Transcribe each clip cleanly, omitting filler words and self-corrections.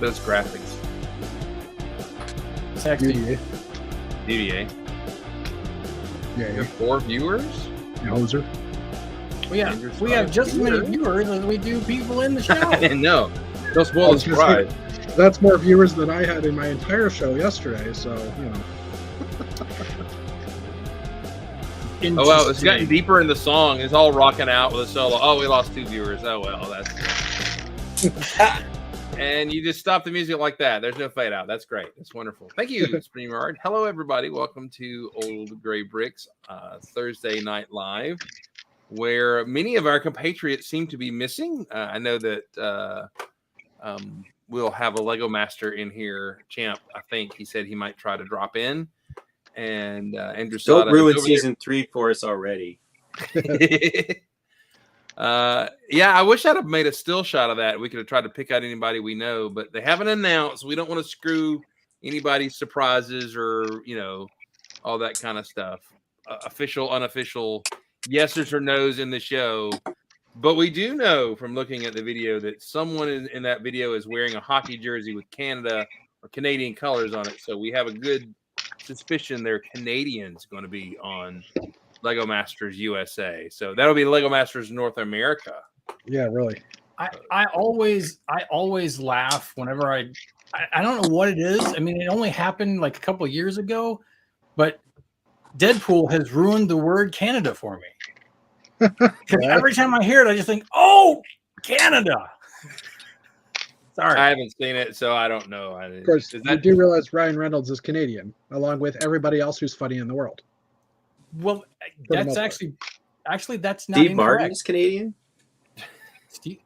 those graphics. Sexy. DVA. Yeah, You have 4 viewers? hoser. We have just as many viewers as we do people in the show. I didn't know. Don't spoil the surprise. That's more viewers than I had in my entire show yesterday, so, Oh, well, it's gotten deeper in the song. It's all rocking out with a solo. Oh, we lost 2 viewers. Oh, well, that's... And you just stop the music like that. There's no fade out. That's great. That's wonderful. Thank you, StreamYard. Hello, everybody. Welcome to Old Gray Bricks Thursday Night Live, where many of our compatriots seem to be missing. I know that we'll have a Lego Master in here. Champ, I think he said he might try to drop in. And Andrew Don't ruin season 3 for us already. Yeah, I wish I'd have made a still shot of that. We could have tried to pick out anybody we know, but they haven't announced. We don't want to screw anybody's surprises or, all that kind of stuff. Official, unofficial, yeses or nos in the show. But we do know from looking at the video that someone in that video is wearing a hockey jersey with Canada or Canadian colors on it. So we have a good suspicion they're Canadians going to be on Lego Masters USA. So that'll be Lego Masters North America. Yeah, really. I always laugh whenever I don't know what it is. I mean, it only happened like a couple of years ago, but Deadpool has ruined the word Canada for me. Every time I hear it, I just think, oh, Canada. Sorry. I haven't seen it, so I don't know. Of course, you do realize Ryan Reynolds is Canadian, along with everybody else who's funny in the world. Well, that's actually that's not Steve incorrect. Martin is Canadian. Steve,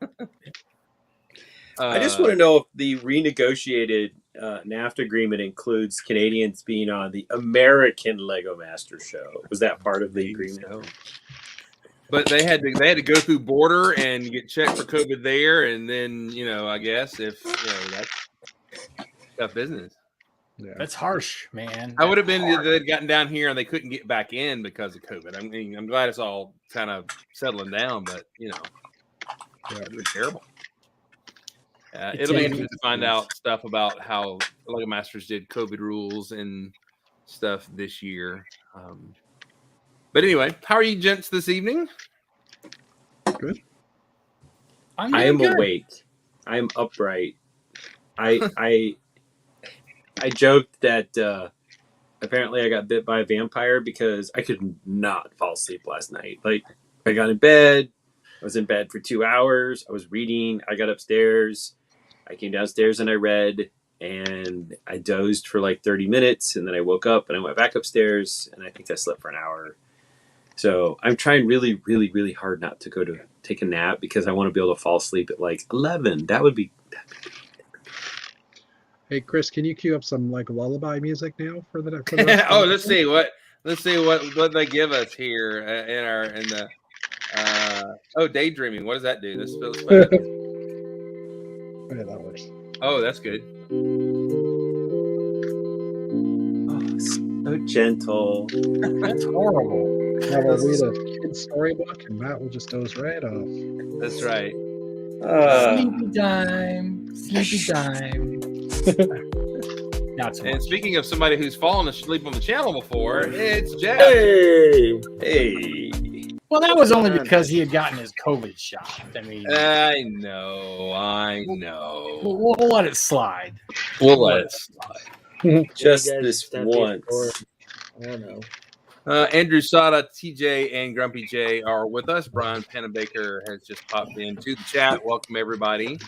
I just want to know if the renegotiated NAFTA agreement includes Canadians being on the American Lego Master show. Was that part of the agreement? So. But they had to go through border and get checked for COVID there, and then I guess if that's tough business. Yeah. that's harsh, man. I would have been if they'd gotten down here and they couldn't get back in because of COVID. I mean, I'm glad it's all kind of settling down, but it'd be terrible. It'll be interesting to find out stuff about how Lego Masters did COVID rules and stuff this year. But anyway, how are you gents this evening? Good. I am awake. I am upright. I joked that apparently I got bit by a vampire because I could not fall asleep last night. Like, I got in bed. I was in bed for 2 hours. I was reading. I got upstairs. I came downstairs and I read. And I dozed for like 30 minutes. And then I woke up and I went back upstairs. And I think I slept for an hour. So I'm trying really, really, really hard not to go to take a nap because I want to be able to fall asleep at like 11. That would be... Hey, Chris, can you cue up some like lullaby music now for the? Oh, let's see what they give us here in the daydreaming. What does that do? This feels fun. Yeah, that works. Oh, that's good. Oh, so gentle. That's horrible. Now we'll read a kid's storybook, and Matt will just doze right off. That's right. Sleepy time. Sleepy time. Not so And much. speaking of somebody who's fallen asleep on the channel before, it's Jeff. Hey. Well, that was only because he had gotten his COVID shot. I mean, I know. we'll let it slide. We'll let it slide. Just this once. I don't know. Andrew Sada, TJ, and Grumpy J are with us. Brian Pennebaker has just popped into the chat. Welcome, everybody,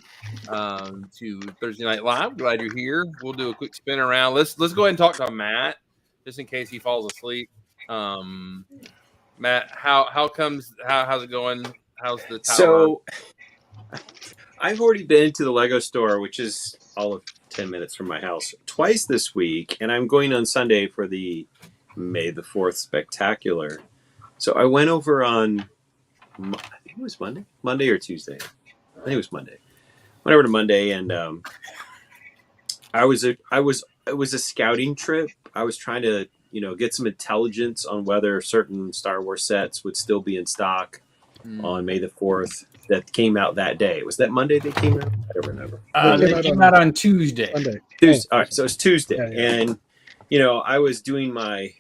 to Thursday Night Live. Glad you're here. We'll do a quick spin around. Let's go ahead and talk to Matt, just in case he falls asleep. Matt, how's it going? How's the tower? So, I've already been to the Lego store, which is all of 10 minutes from my house, twice this week, and I'm going on Sunday for the May the 4th Spectacular. So I went over on, I think it was Monday or Tuesday. I think it was Monday. Went over to Monday, and it was a scouting trip. I was trying to, get some intelligence on whether certain Star Wars sets would still be in stock. on May the 4th that came out that day. Was that Monday they came out? I don't remember. They came out on Tuesday. Sunday. Tuesday. All right, so it's Tuesday, Yeah. and I was doing my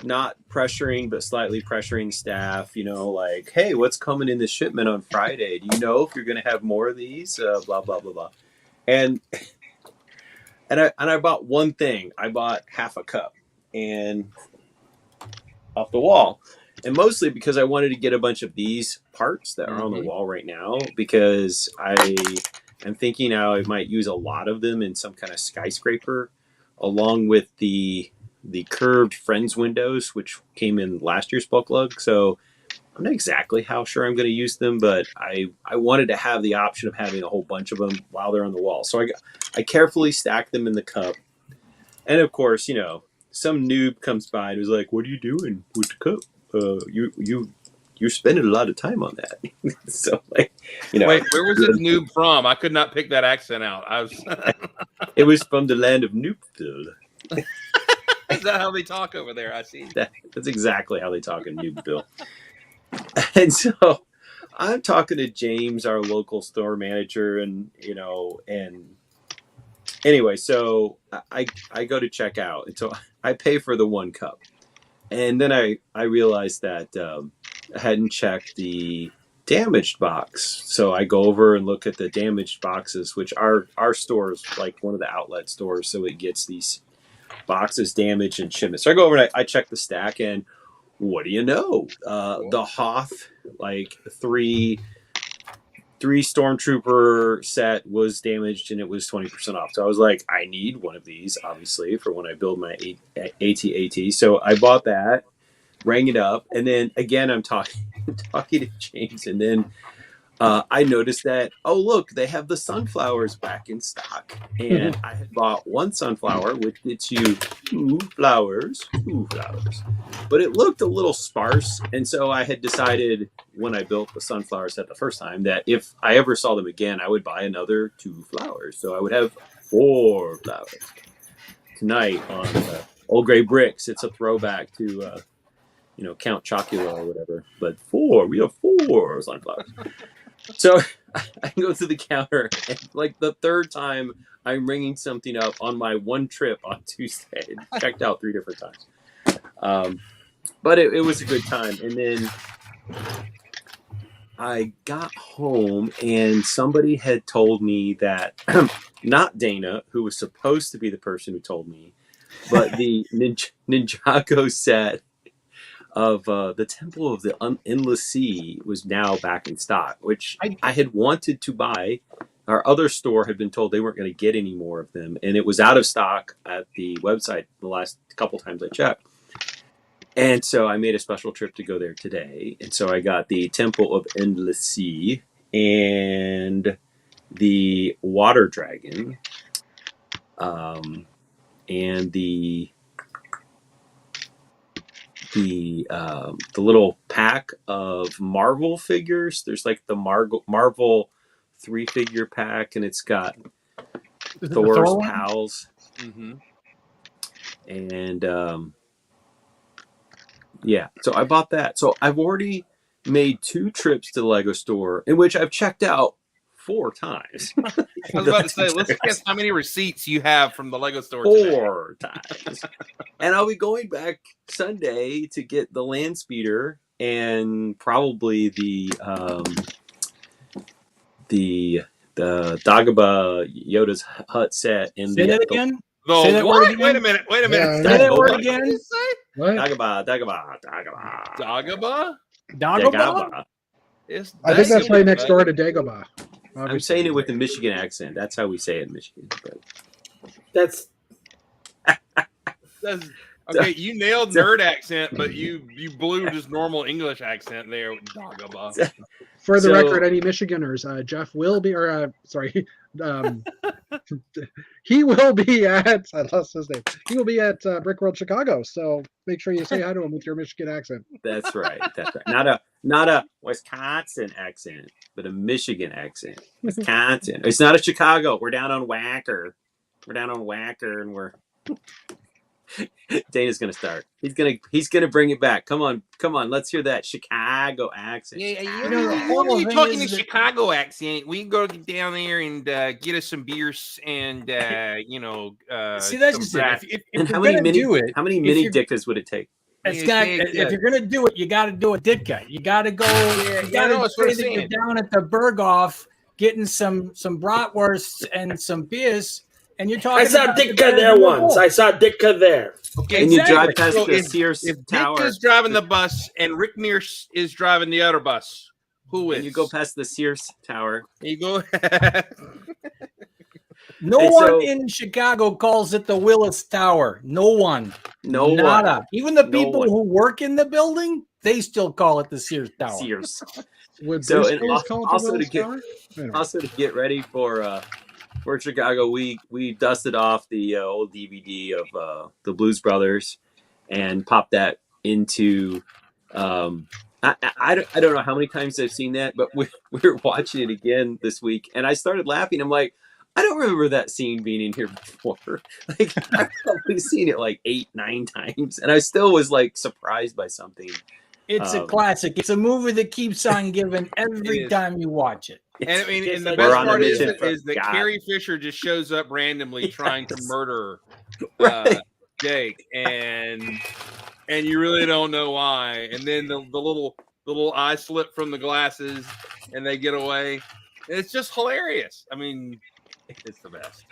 not pressuring but slightly pressuring staff. Like, hey, what's coming in the shipment on Friday? Do you know if you're going to have more of these? Blah blah blah blah. And I bought one thing. I bought half a cup and off the wall. And mostly because I wanted to get a bunch of these parts that are on the wall right now, because I am thinking now I might use a lot of them in some kind of skyscraper, along with the curved Friends windows, which came in last year's bulk lug. So I'm not exactly how sure I'm going to use them, but I wanted to have the option of having a whole bunch of them while they're on the wall. So I carefully stacked them in the cup. And of course, some noob comes by and was like, "What are you doing with the cup? You're spending a lot of time on that." So Wait, where was this noob from? I could not pick that accent out. It was from the land of Noobville. Is that how they talk over there? I see. That's exactly how they talk in Noobville. And so I'm talking to James, our local store manager, and anyway, so I go to check out, and so I pay for the one cup. And then I realized that I hadn't checked the damaged box. So I go over and look at the damaged boxes, which our store is like one of the outlet stores. So it gets these boxes damaged and shipment. So I go over and I check the stack, and what do you know? The Hoth, like three Stormtrooper set was damaged, and it was 20% off. So I was like, I need one of these, obviously, for when I build my AT-AT. So I bought that, rang it up, and then again I'm talking to James, and then I noticed that, oh look, they have the sunflowers back in stock, and I had bought one sunflower, which gets you two flowers, but it looked a little sparse, and so I had decided when I built the sunflower set the first time that if I ever saw them again, I would buy another 2 flowers, so I would have 4 flowers. Tonight on Old Gray Bricks, it's a throwback to Count Chocula or whatever, but we have 4 sunflowers. So I go to the counter, and like the third time I'm ringing something up on my one trip on Tuesday. It checked out 3 different times. But it was a good time. And then I got home, and somebody had told me that, not Dana, who was supposed to be the person who told me, but the Ninjago set of the Temple of the Endless Sea was now back in stock, which I had wanted to buy. Our other store had been told they weren't going to get any more of them, and it was out of stock at the website the last couple times I checked. And so I made a special trip to go there today, and so I got the Temple of Endless Sea and the Water Dragon, and the little pack of Marvel figures. There's like the Marvel 3-figure pack, and it's got Thor's pals. Mm-hmm. And yeah, so I bought that. So I've already made 2 trips to the Lego store, in which I've checked out 4 times. I was about to say, let's guess how many receipts you have from the Lego store 4 times. And I'll be going back Sunday to get the Land Speeder and probably the Dagobah Yoda's Hut set. And Say that again? Say that word again? Wait a minute. Yeah, Say that word again? What did you say? What? Dagobah. Dagobah? Dagobah? I think that's right next door to Dagobah. I'm saying it with a Michigan accent. That's how we say it in Michigan. But That's okay. You nailed nerd accent, but you blew just normal English accent there with Dagobah. For the So- record, any Michiganders, Jeff will be, he will be at, I lost his name. He will be at Brick World Chicago. So make sure you say hi to him with your Michigan accent. that's right. That's right. Not a Wisconsin accent, but a Michigan accent. Wisconsin. It's not a Chicago. We're down on Wacker. And we're Dana's gonna start. He's gonna bring it back. Come on. Let's hear that Chicago accent. Yeah, You know, the whole you're thing talking is in that- Chicago accent. We can go down there and get us some beers and See, that's some just brats. it. If And you're how many gonna mini do it, how many if mini you're- dictas would it take? it's Yeah, got. yeah, If you're gonna do it, you got to do it, Ditka. You got to go. You got no, to that's what I'm say that you're saying. down at the Berghoff getting some bratwursts and some beers, and you're talking. I saw about the Ditka guys there in the once. bowl. I saw Ditka there. Okay, And you drive Exactly. past So the if Sears Dick Tower. is driving the bus and Rick Mears is driving the other bus, who wins? And you go past the Sears Tower. You go. No And one so- in Chicago calls it the Willis Tower. No one. No one. Nada. Even the No people one. who work in the building, they still call it the Sears Tower. Sears. Would So, Bruce and Willis call it the also to Willis get- Tower? Anyway. Also to get ready for Chicago, we dusted off the old DVD of the Blues Brothers and popped that into. I don't know how many times I've seen that, but we were watching it again this week, and I started laughing. I'm like, I don't remember that scene being in here before. Like I've probably seen it like 8-9 times, and I still was like surprised by something. It's a Um, classic. It's a movie that keeps on giving It every is. time you watch it. And I mean, Just and the like best we're on a part is, mission from that God. Carrie Fisher just shows up randomly trying to Yes. murder Right. Jake, and you really don't know why. And then the little eye slip from the glasses, and they get away. It's just hilarious. I mean, it's the best.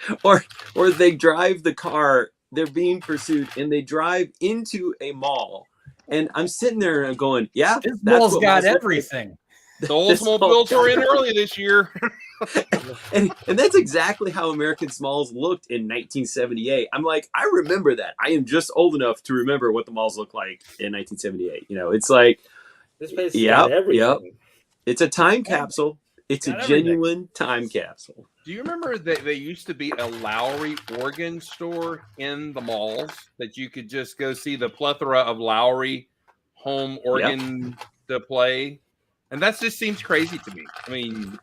or they drive the car, they're being pursued, and they drive into a mall, and I'm sitting there and I'm going, yeah, This that's mall's what got malls look everything. The This Oldsmobiles whole- were in early this year. like. And that's exactly how American malls looked in 1978. I'm like, I remember that. I am just old enough to remember what the malls looked like in 1978. You know, it's like, This place Yep, got everything. yep. it's a time capsule. It's a Got everything. genuine time capsule. Do you remember that there used to be a Lowry organ store in the malls that you could just go see the plethora of Lowry home organ to play? And that just seems crazy to me. I mean,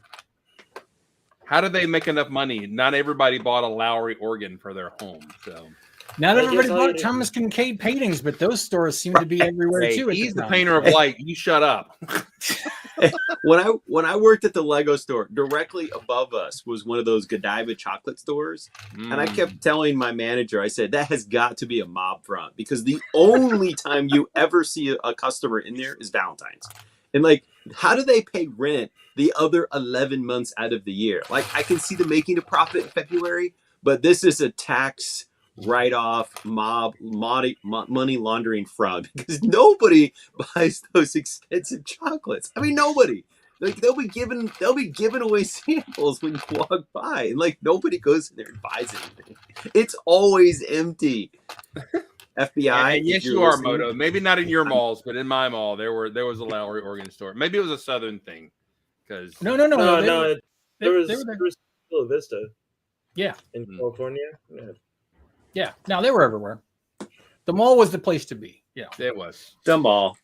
how did they make enough money? Not everybody bought a Lowry organ for their home. So Not I everybody guess all bought you need- Thomas Kincaid paintings, but those stores seem to be everywhere hey, too. at he's the time. painter of light. You shut up. When I worked at the Lego store, directly above us was one of those Godiva chocolate stores. And I Mm. kept telling my manager, I said, that has got to be a mob front because the only time you ever see a customer in there is Valentine's. And like, how do they pay rent the other 11 months out of the year? Like, I can see them making a profit in February, but this is a tax write-off money laundering front because nobody buys those expensive chocolates. I mean, nobody. Like they'll be giving away samples when you walk by, and like nobody goes in there and buys anything. It's always empty. FBI. And if yes, you're you are, listening. Moto. Maybe not in your malls, but in my mall, there was a Lowry organ store. Maybe it was a Southern thing, because No. No, they- no. There they was were there. Chula Vista. Yeah. In Hmm. California. Yeah. Yeah. No, they were everywhere. The mall was the place to be. Yeah. it was. The mall.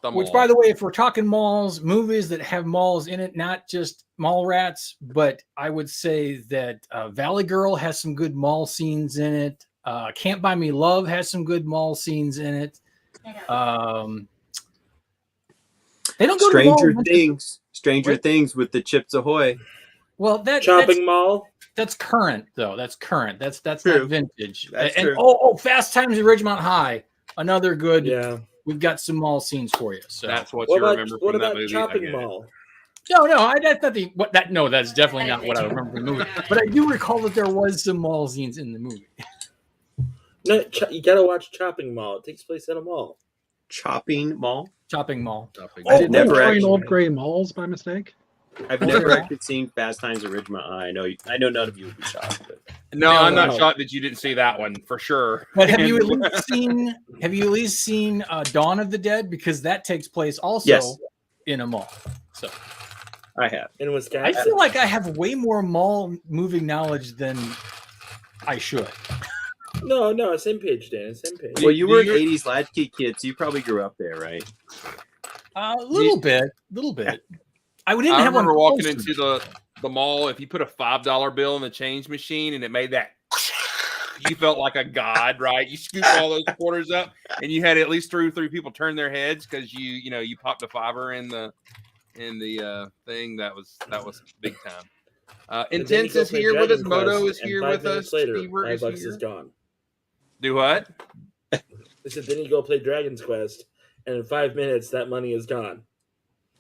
The Which, mall. by the way, if we're talking malls, movies that have malls in it, not just mall rats, but I would say that Valley Girl has some good mall scenes in it. Can't Buy Me Love has some good mall scenes in it. They don't go to the Stranger mall. Things. Stranger What? Things with the Chips Ahoy. Well, that's Shopping mall. current though. That's current. That's True. not vintage. That's and true. Fast Times at Ridgemont High, another good. Yeah. We've got some mall scenes for you. So That's what What you about remember what from that about movie. I shopping get it. mall? no, that's not the what that. No, that's definitely not what I remember from the movie. But I do recall that there was some mall scenes in the movie. No, you gotta watch Chopping Mall. It takes place at a mall. Chopping Mall. Shopping mall. Shopping I mall. did never never actually- old gray malls by mistake. I've Oh, never yeah. actually seen Fast Times at Ridgemont High. I know none of you would be shocked. But No, I'm not No. shocked that you didn't see that one for sure. But have you at least seen Dawn of the Dead? Because that takes place also Yes. in a mall. So I have. In I Wisconsin. feel like I have way more mall movie knowledge than I should. No, same page, Dan. Same page. Well, you were an you- 80s latchkey kid, so you probably grew up there, right? A little bit. I didn't I have one. remember walking close to into me. the mall. If you put a $5 bill in the change machine and it made that, you felt like a god, right? You scooped all those quarters up, and you had at least three people turn their heads because you popped a $5 in the thing. That was big time. And then you Intense go is play here with us. Dragon Moto Quest, is and here 5 with minutes us. later, Fever is $5 here. is gone. Do what? I said, then you go play Dragon's Quest, and in 5 minutes, that money is gone.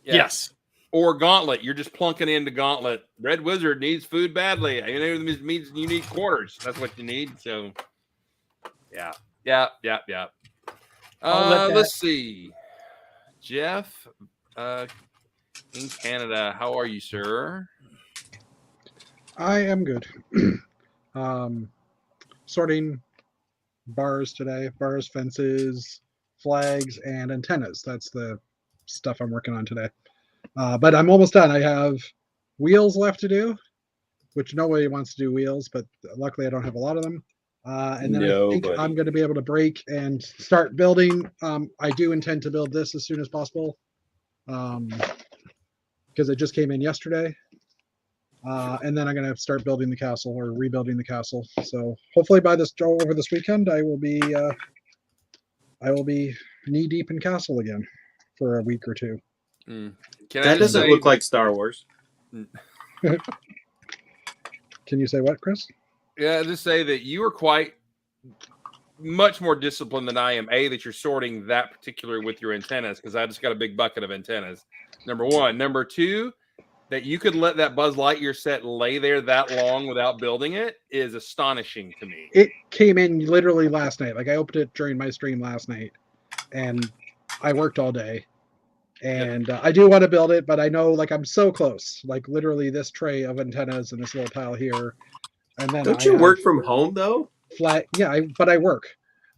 Yeah. Yes. Or Gauntlet. You're just plunking into Gauntlet. Red Wizard needs food badly. You need quarters. That's what you need. So, yeah. Let's see. Jeff in Canada. How are you, sir? I am good. Sorting bars today. Bars, fences, flags, and antennas. That's the stuff I'm working on today. But I'm almost done. I have wheels left to do, which nobody wants to do wheels, but luckily I don't have a lot of them. And then I think I'm going to be able to break and start building. I do intend to build this as soon as possible because it just came in yesterday. And then I'm going to start building the castle or rebuilding the castle. So hopefully by over this weekend, I will be knee deep in castle again for a week or two. That doesn't look like Star Wars. Can you say what, Chris? Yeah, just say that you are quite much more disciplined than I am. That you're sorting that particular with your antennas, because I just got a big bucket of antennas. Number one. Number two, that you could let that Buzz Lightyear set lay there that long without building it is astonishing to me. It came in literally last night. Like I opened it during my stream last night, and I worked all day. And I do want to build it, but I know like I'm so close. Like literally this tray of antennas and this little pile here. And then don't you work from home though? But I work.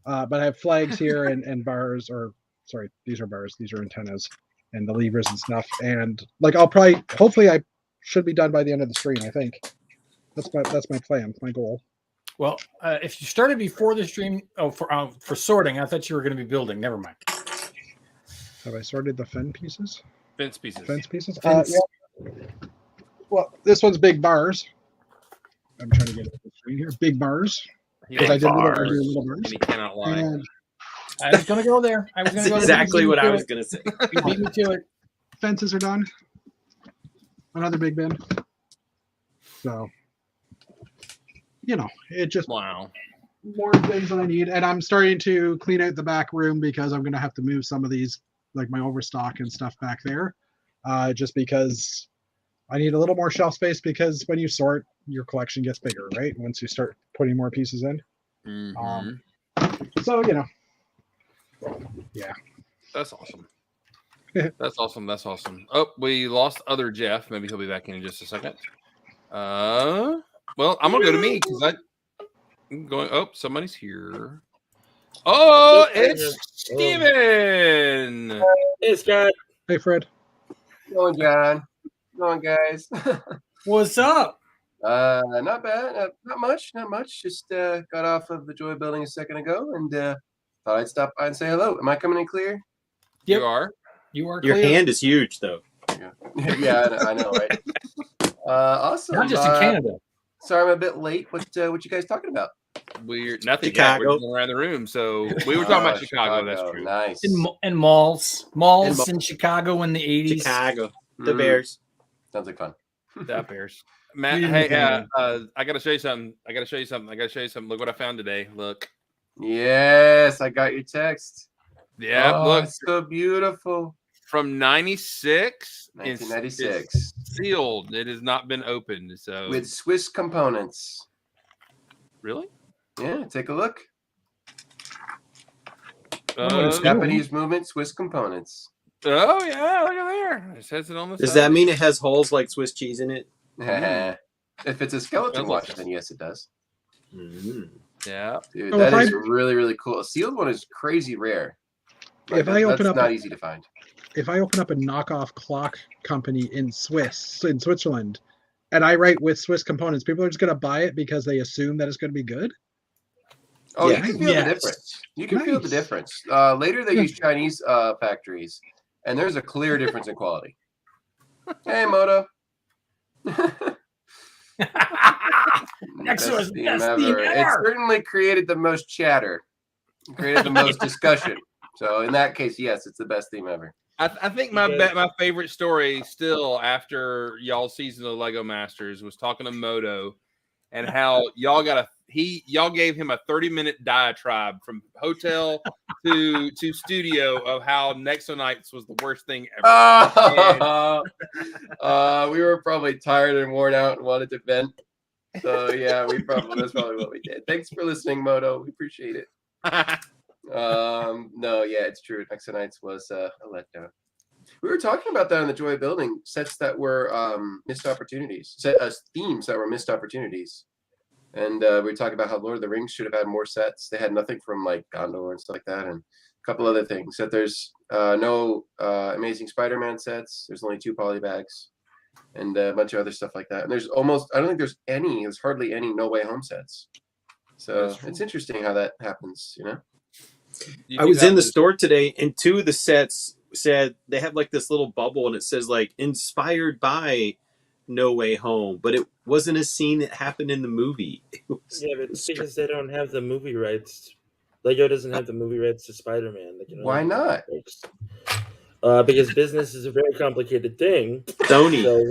But I have flags here and bars, or sorry, these are bars. These are antennas and the levers and stuff. And like hopefully I should be done by the end of the stream. I think that's my plan, my goal. Well, if you started before the stream, for sorting, I thought you were going to be building. Never mind. Have I sorted the fence pieces? Fence pieces. Yeah. Well, this one's big bars. I'm trying to get it on the screen here. Big bars. Big I did bars. little bars. And he cannot lie. And I was going to go there. That's exactly what I was going to say. You beat me to it. Fences are done. Another big bin. So, it just Wow. more bins than I need. And I'm starting to clean out the back room because I'm going to have to move some of these, like my overstock and stuff back there. Just because I need a little more shelf space, because when you sort, your collection gets bigger, right? Once you start putting more pieces in. Mm-hmm. So, yeah. That's awesome. That's awesome. Oh, we lost other Jeff. Maybe he'll be back in just a second. Well, I'm gonna go to me because I'm going. Oh, somebody's here. Oh, it's Steven. Hey, Scott. Hey, Fred. Going, John. Going, guys. What's up? Not bad. Not much. Just got off of the Joy Building a second ago, and thought I'd stop by and say hello. Am I coming in clear? Yep. You are. You are Your clear. hand is huge, though. Yeah, I know, right? Awesome. Not just in Canada. Sorry, I'm a bit late. What you guys talking about? We're nothing. Chicago. Yet. We're going around the room. So we were talking about Chicago. That's true. Nice. In malls in Chicago in the 80s. Chicago. The Mm. Bears. Sounds like fun. That Bears. Matt, You hey, didn't I gotta show you something. Look what I found today. Look. Yes, I got your text. Yeah, Oh, look. it's so beautiful. From 96. 1996. It's sealed. It has not been opened. So With Swiss components. really? Yeah, take a look. it's Japanese movement, Swiss components. Oh yeah, look at there. It says it on the Does side. that mean it has holes like Swiss cheese in it? If it's a skeleton That watch, looks- then yes, it does. Yeah. Dude, Oh, that if is really, really cool. A sealed one is crazy rare. If I open that's up not easy to find. If I open up a knockoff clock company in Switzerland, and I write with Swiss components, people are just going to buy it because they assume that it's going to be good. Oh, Yeah. you can feel Yes. the difference. You can feel the Nice. difference. Later, they use Chinese factories, and there's a clear difference in quality. Hey, Moto. Next was theme best ever. theme It ever. certainly created the most chatter, created the most discussion. So in that case, yes, it's the best theme ever. I think my favorite story still after y'all's season of Lego Masters was talking to Moto and how y'all gave him a 30-minute diatribe from hotel to studio of how Nexonites was the worst thing ever. We were probably tired and worn out and wanted to vent. So yeah, that's probably what we did. Thanks for listening, Moto. We appreciate it. No, yeah, it's true. Nexonites was a letdown. We were talking about that in the Joy of Building, sets that were missed opportunities, themes that were missed opportunities. And we were talking about how Lord of the Rings should have had more sets. They had nothing from like Gondor and stuff like that, and a couple other things. That there's no Amazing Spider-Man sets. There's only 2 polybags, and a bunch of other stuff like that. And there's hardly any No Way Home sets. So it's interesting how that happens, you know. I was in the store today, and 2 of the sets said they have like this little bubble, and it says like inspired by No Way Home, but it wasn't a scene that happened in the movie. Yeah, but it's because they don't have the movie rights. Lego doesn't have the movie rights to Spider-Man. Why not? Because business is a very complicated thing. Sony. So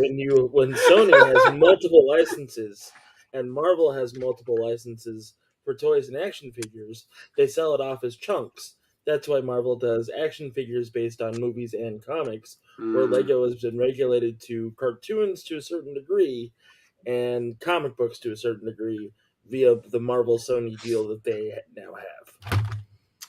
when Sony has multiple licenses and Marvel has multiple licenses for toys and action figures, they sell it off as chunks. That's why Marvel does action figures based on movies and comics, where Lego has been regulated to cartoons to a certain degree and comic books to a certain degree via the Marvel Sony deal that they now have.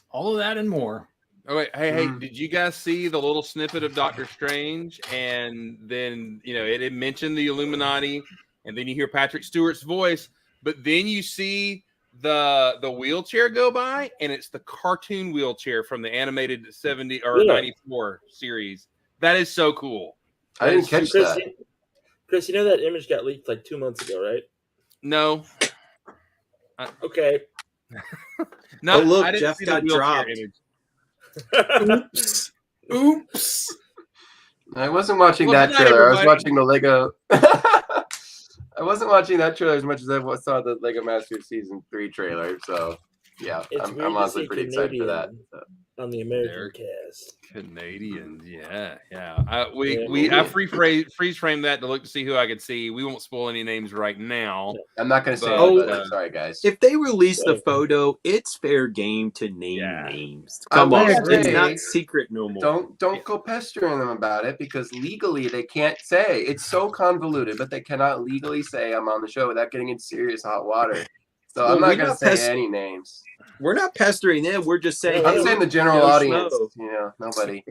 All of that and more. Oh wait, hey, did you guys see the little snippet of Doctor Strange? And then it mentioned the Illuminati, and then you hear Patrick Stewart's voice, but then you see the wheelchair go by, and it's the cartoon wheelchair from the animated 70 or 94 series. That is so cool. I didn't catch that. Chris, you know that image got leaked like 2 months ago, right? No. Okay. No, look, I didn't Jeff see got the wheelchair dropped. image. Oops. I wasn't watching that Good night, trailer. I was everybody. watching the Lego. I wasn't watching that trailer as much as I saw the Lego Masters Season 3 trailer. So, yeah, It's I'm weird to honestly see pretty excited for that. Canadian on the American cast. Canadians, yeah. Yeah, I freeze frame that to look to see who I could see. We won't spoil any names right now. I'm not going to say But, it, but sorry, guys. If they release the photo, it's fair game to name names. Come I on, will it's say, not secret no more. Don't go pestering them about it, because legally they can't say. It's so convoluted, but they cannot legally say I'm on the show without getting in serious hot water. So I'm not going to say any names. We're not pestering them. We're just saying. I'm saying the general audience. Nobody.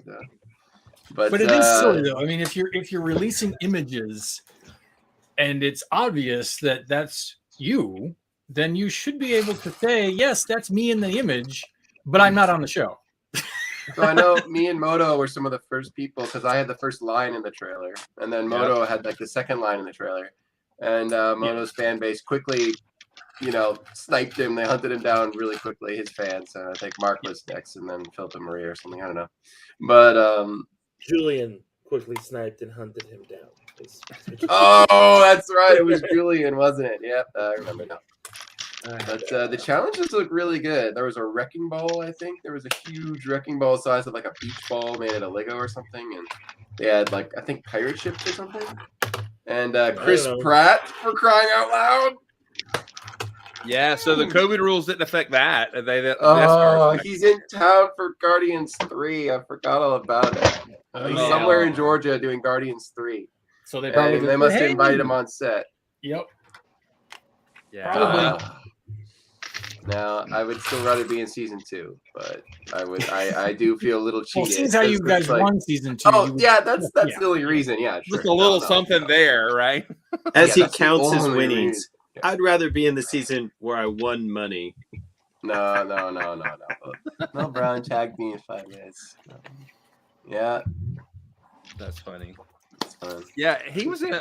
But it is silly though. I mean, if you're releasing images and it's obvious that that's you, then you should be able to say, yes, that's me in the image, but I'm not on the show. So I know me and Moto were some of the first people, because I had the first line in the trailer, and then Moto had like the second line in the trailer, and Moto's fan base quickly, sniped him. They hunted him down really quickly, his fans. I think Mark was next, and then Philip and Maria or something. I don't know, but Julian quickly sniped and hunted him down. Oh, that's right. It was Julian, wasn't it? Yep, I remember now. But the challenges look really good. There was a wrecking ball, I think. There was a huge wrecking ball size of like a beach ball made out of Lego or something. And they had like, I think, pirate ships or something. And Chris Pratt, for crying out loud. Yeah, so the COVID rules didn't affect that. He's in town for Guardians 3. I forgot all about it. He's somewhere in Georgia doing Guardians 3. So they must have invited him on set. Yep. Yeah. Probably. Now, I would still rather be in season 2, but I do feel a little cheated. Well, since how you guys won season 2. Oh, yeah, that's the only reason. Yeah, sure. Just a little something there, right? As he counts his winnings. I'd rather be in the season where I won money. No. Mel Brown tagged me in 5 minutes. Yeah. That's funny. That's fun. Yeah, he was in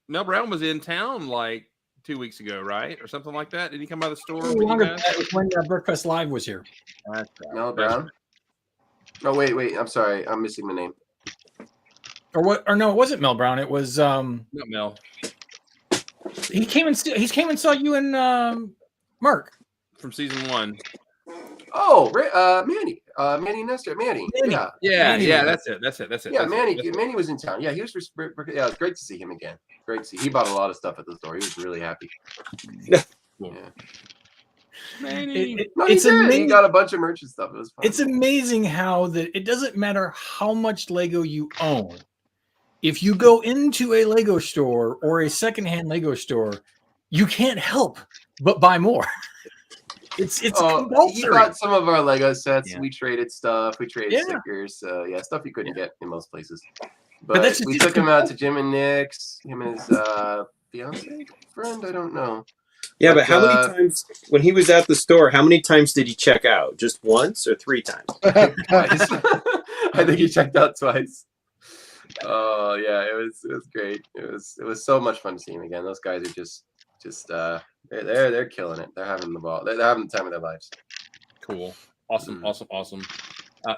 Mel Brown was in town like 2 weeks ago, right? Or something like that. Did he come by the store? That was when Breakfast Live was here. Mel Brown? No, wait. I'm sorry. I'm missing the name. Or what? Or no, it wasn't Mel Brown. It was not Mel. He came and saw you and Mark. from season 1. Oh, Manny. Manny Nestor. Manny. Manny. Yeah. Yeah, Manny. that's it. That's it. Yeah, Manny. That's it. Manny was in town. Yeah, he was. Yeah, it was great to see him again. Great to see. He bought a lot of stuff at the store. He was really happy. Yeah. Manny. No, he It's did. He amazing. got a bunch of merch and stuff. It was fun. It's amazing how that it doesn't matter how much Lego you own. If you go into a Lego store or a secondhand Lego store, you can't help but buy more. It's He compulsory. got some of our Lego sets. Yeah. We traded stuff. We traded Yeah. stickers. Stuff you couldn't get in most places. But that's But we just- took him out to Jim and Nick's. Him and his fiance friend. I don't know. Yeah, But, but how many times when he was at the store? How many times did he check out? Just once or 3 times? Twice. I think he checked out twice. Oh yeah, it was great. It was so much fun to see him again. Those guys are just they're killing it. They're having the ball. They're having the time of their lives. Cool. Awesome. Mhm. Awesome.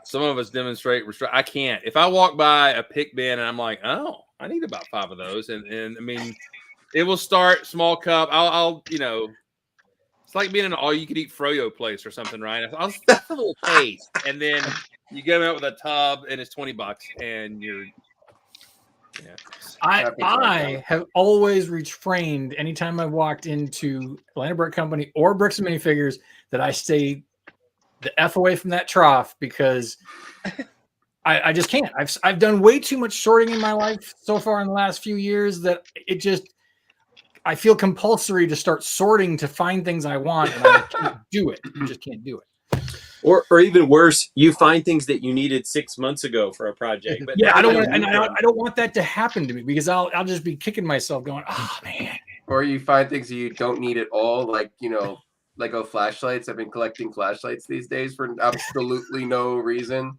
Some of us demonstrate restraint. I can't. If I walk by a pick bin and I'm like, oh, I need about 5 of those, and I mean, it will start small cup. I'll it's like being in an all-you-can-eat froyo place or something, right? I'll just a little taste, and then you get them out with a tub, and it's $20, and you're I have always refrained anytime I've walked into Atlanta Brick Company or Bricks and Minifigures that I stay the F away from that trough because I just can't. I've done way too much sorting in my life so far in the last few years that I feel compulsory to start sorting to find things I want, and I can't do it. You just can't do it. Or even worse, you find things that you needed 6 months ago for a project. But Yeah, now I don't you want, and need I them. don't want that to happen to me because I'll just be kicking myself, going, "Oh man." Or you find things you don't need at all, like Lego flashlights. I've been collecting flashlights these days for absolutely no reason.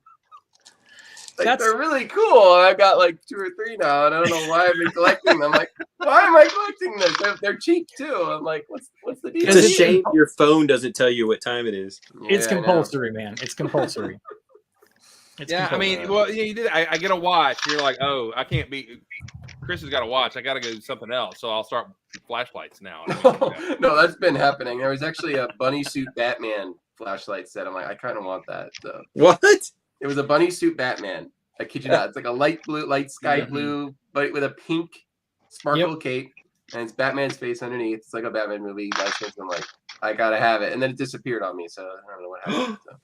Like, they're really cool. And I've got like 2 or 3 now, and I don't know why I've been collecting them. Like, why am I collecting this? They're cheap too. I'm like, what's the deal? It's a shame your phone doesn't tell you what time it is. It's Yeah, I know. compulsory, man. It's compulsory. yeah. I mean, well, yeah, you did. I get a watch. You're like, oh, I can't be. Chris has got a watch. I got to go do something else. So I'll start flashlights now. No, that's been happening. There was actually a bunny suit Batman flashlight set. I'm like, I kind of want that. So What? it was a bunny suit Batman. I kid you not. It's like a light sky blue, but with a pink sparkle cape, and it's Batman's face underneath. It's like a Batman movie. I'm like, I gotta have it, and then it disappeared on me. So I don't know what happened. So.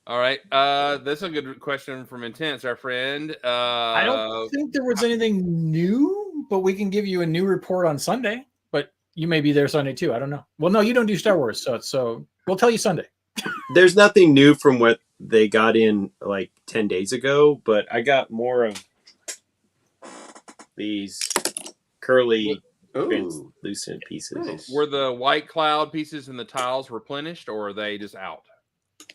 All right. That's a good question from Intense, our friend. I don't think there was anything new, but we can give you a new report on Sunday. But you may be there Sunday too. I don't know. Well, no, you don't do Star Wars, so we'll tell you Sunday. There's nothing new from what they got in like 10 days ago, but I got more of these curly translucent pieces. Nice. Were the white cloud pieces and the tiles replenished, or are they just out?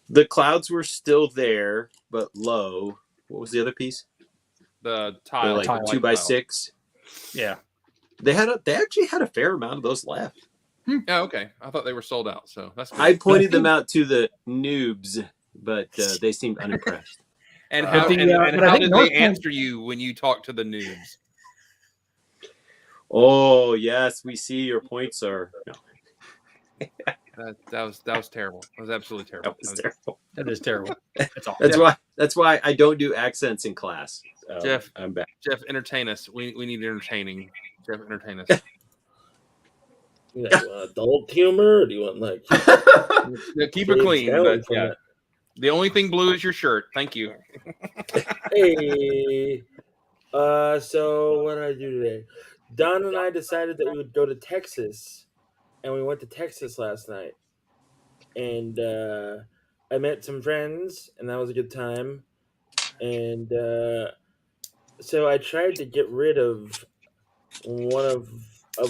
The clouds were still there, but low. What was the other piece? The They're tile, like tile, 2x6. Yeah. They actually had a fair amount of those left. Oh, okay. I thought they were sold out. So that's good. I pointed them out to the noobs, but they seemed unimpressed. And But how, the, and but I how think did North they Point- answer you when you talk to the noobs? Oh yes, we see your point, sir. No, That was terrible. That was absolutely terrible. that was terrible. That is terrible. That's all. That's why I don't do accents in class. Jeff. I'm back. Jeff, entertain us. We need entertaining. Jeff, entertain us. You want adult humor, or do you want like Yeah, keep it James clean. Allen But yeah, the only thing blue is your shirt. Thank you. Hey, so what did I do today? Don and I decided that we would go to Texas, and we went to Texas last night. And I met some friends, and that was a good time. And so I tried to get rid of one of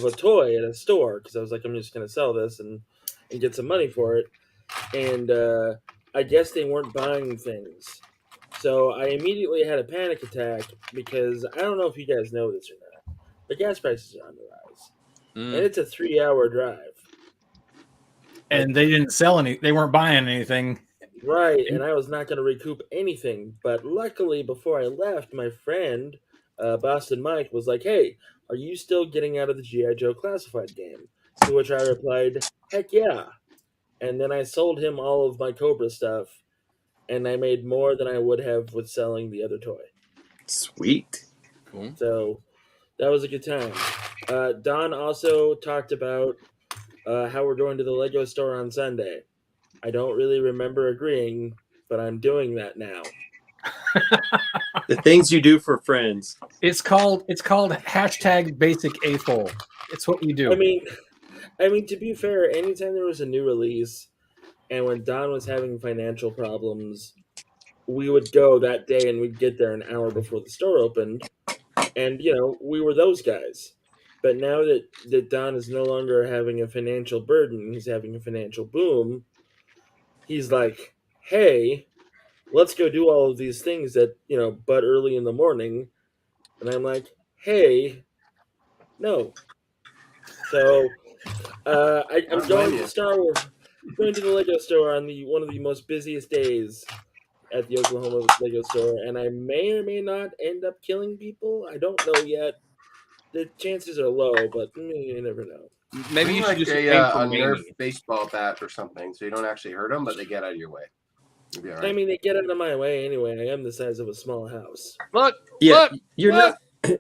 a toy at a store because I was like, I'm just gonna sell this and get some money for it. And I guess they weren't buying things. So I immediately had a panic attack because I don't know if you guys know this or not, but gas prices are on the rise. And it's a 3-hour drive. And they didn't sell any. They weren't buying anything. Right, and I was not going to recoup anything. But luckily, before I left, my friend Boston Mike was like, "Hey, are you still getting out of the G.I. Joe Classified game?" To which I replied, "Heck yeah." And then I sold him all of my Cobra stuff, and I made more than I would have with selling the other toy. Sweet. Cool. So that was a good time. Don also talked about how we're going to the Lego store on Sunday. I don't really remember agreeing, but I'm doing that now. The things you do for friends. It's called hashtag basic AFOL. It's what we do. I mean, to be fair, anytime there was a new release, and when Don was having financial problems, we would go that day and we'd get there an hour before the store opened, and we were those guys. But now that Don is no longer having a financial burden, he's having a financial boom. He's like, "Hey, let's go do all of these things that but early in the morning," and I'm like, "Hey, no." So I'm going to Star Wars, going to the Lego store on one of the most busiest days at the Oklahoma Lego store, and I may or may not end up killing people. I don't know yet. The chances are low, but you never know. Maybe you should like just a aim for Nerf Mamie. baseball bat or something, so you don't actually hurt them, but they get out of your way. You'll be all right. I mean, they get out of my way anyway. I am the size of a small house. Look, Yeah, look, you're look. not.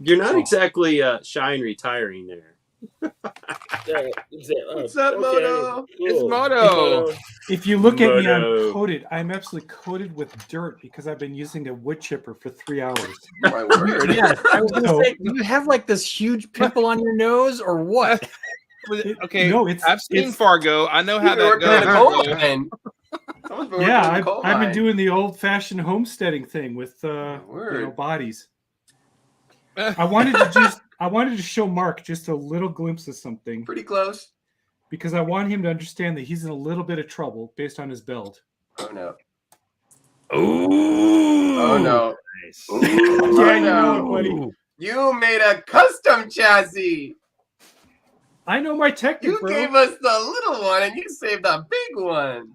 You're not exactly shy and retiring there. Yeah, What's up, Moto? It's Moto. If you look at me, Moto. I'm coated. I'm absolutely coated with dirt because I've been using a wood chipper for 3 hours. My word. Yeah, I was gonna So- say, do you have like this huge pimple on your nose or what? Okay, No, it's I've seen it's- Fargo. I know how You've been that working in the goes. coal So- mine. Someone's been working yeah. in the coal I've been mine. doing the old-fashioned homesteading thing with Word. bodies. I wanted to show Mark just a little glimpse of something Pretty close. because I want him to understand that he's in a little bit of trouble based on his build. Oh no. Ooh. Oh no. Nice. Ooh, Yeah, oh, you know no. it, buddy. You made a custom chassis. I know my technique, You bro. gave us the little one and you saved the big one.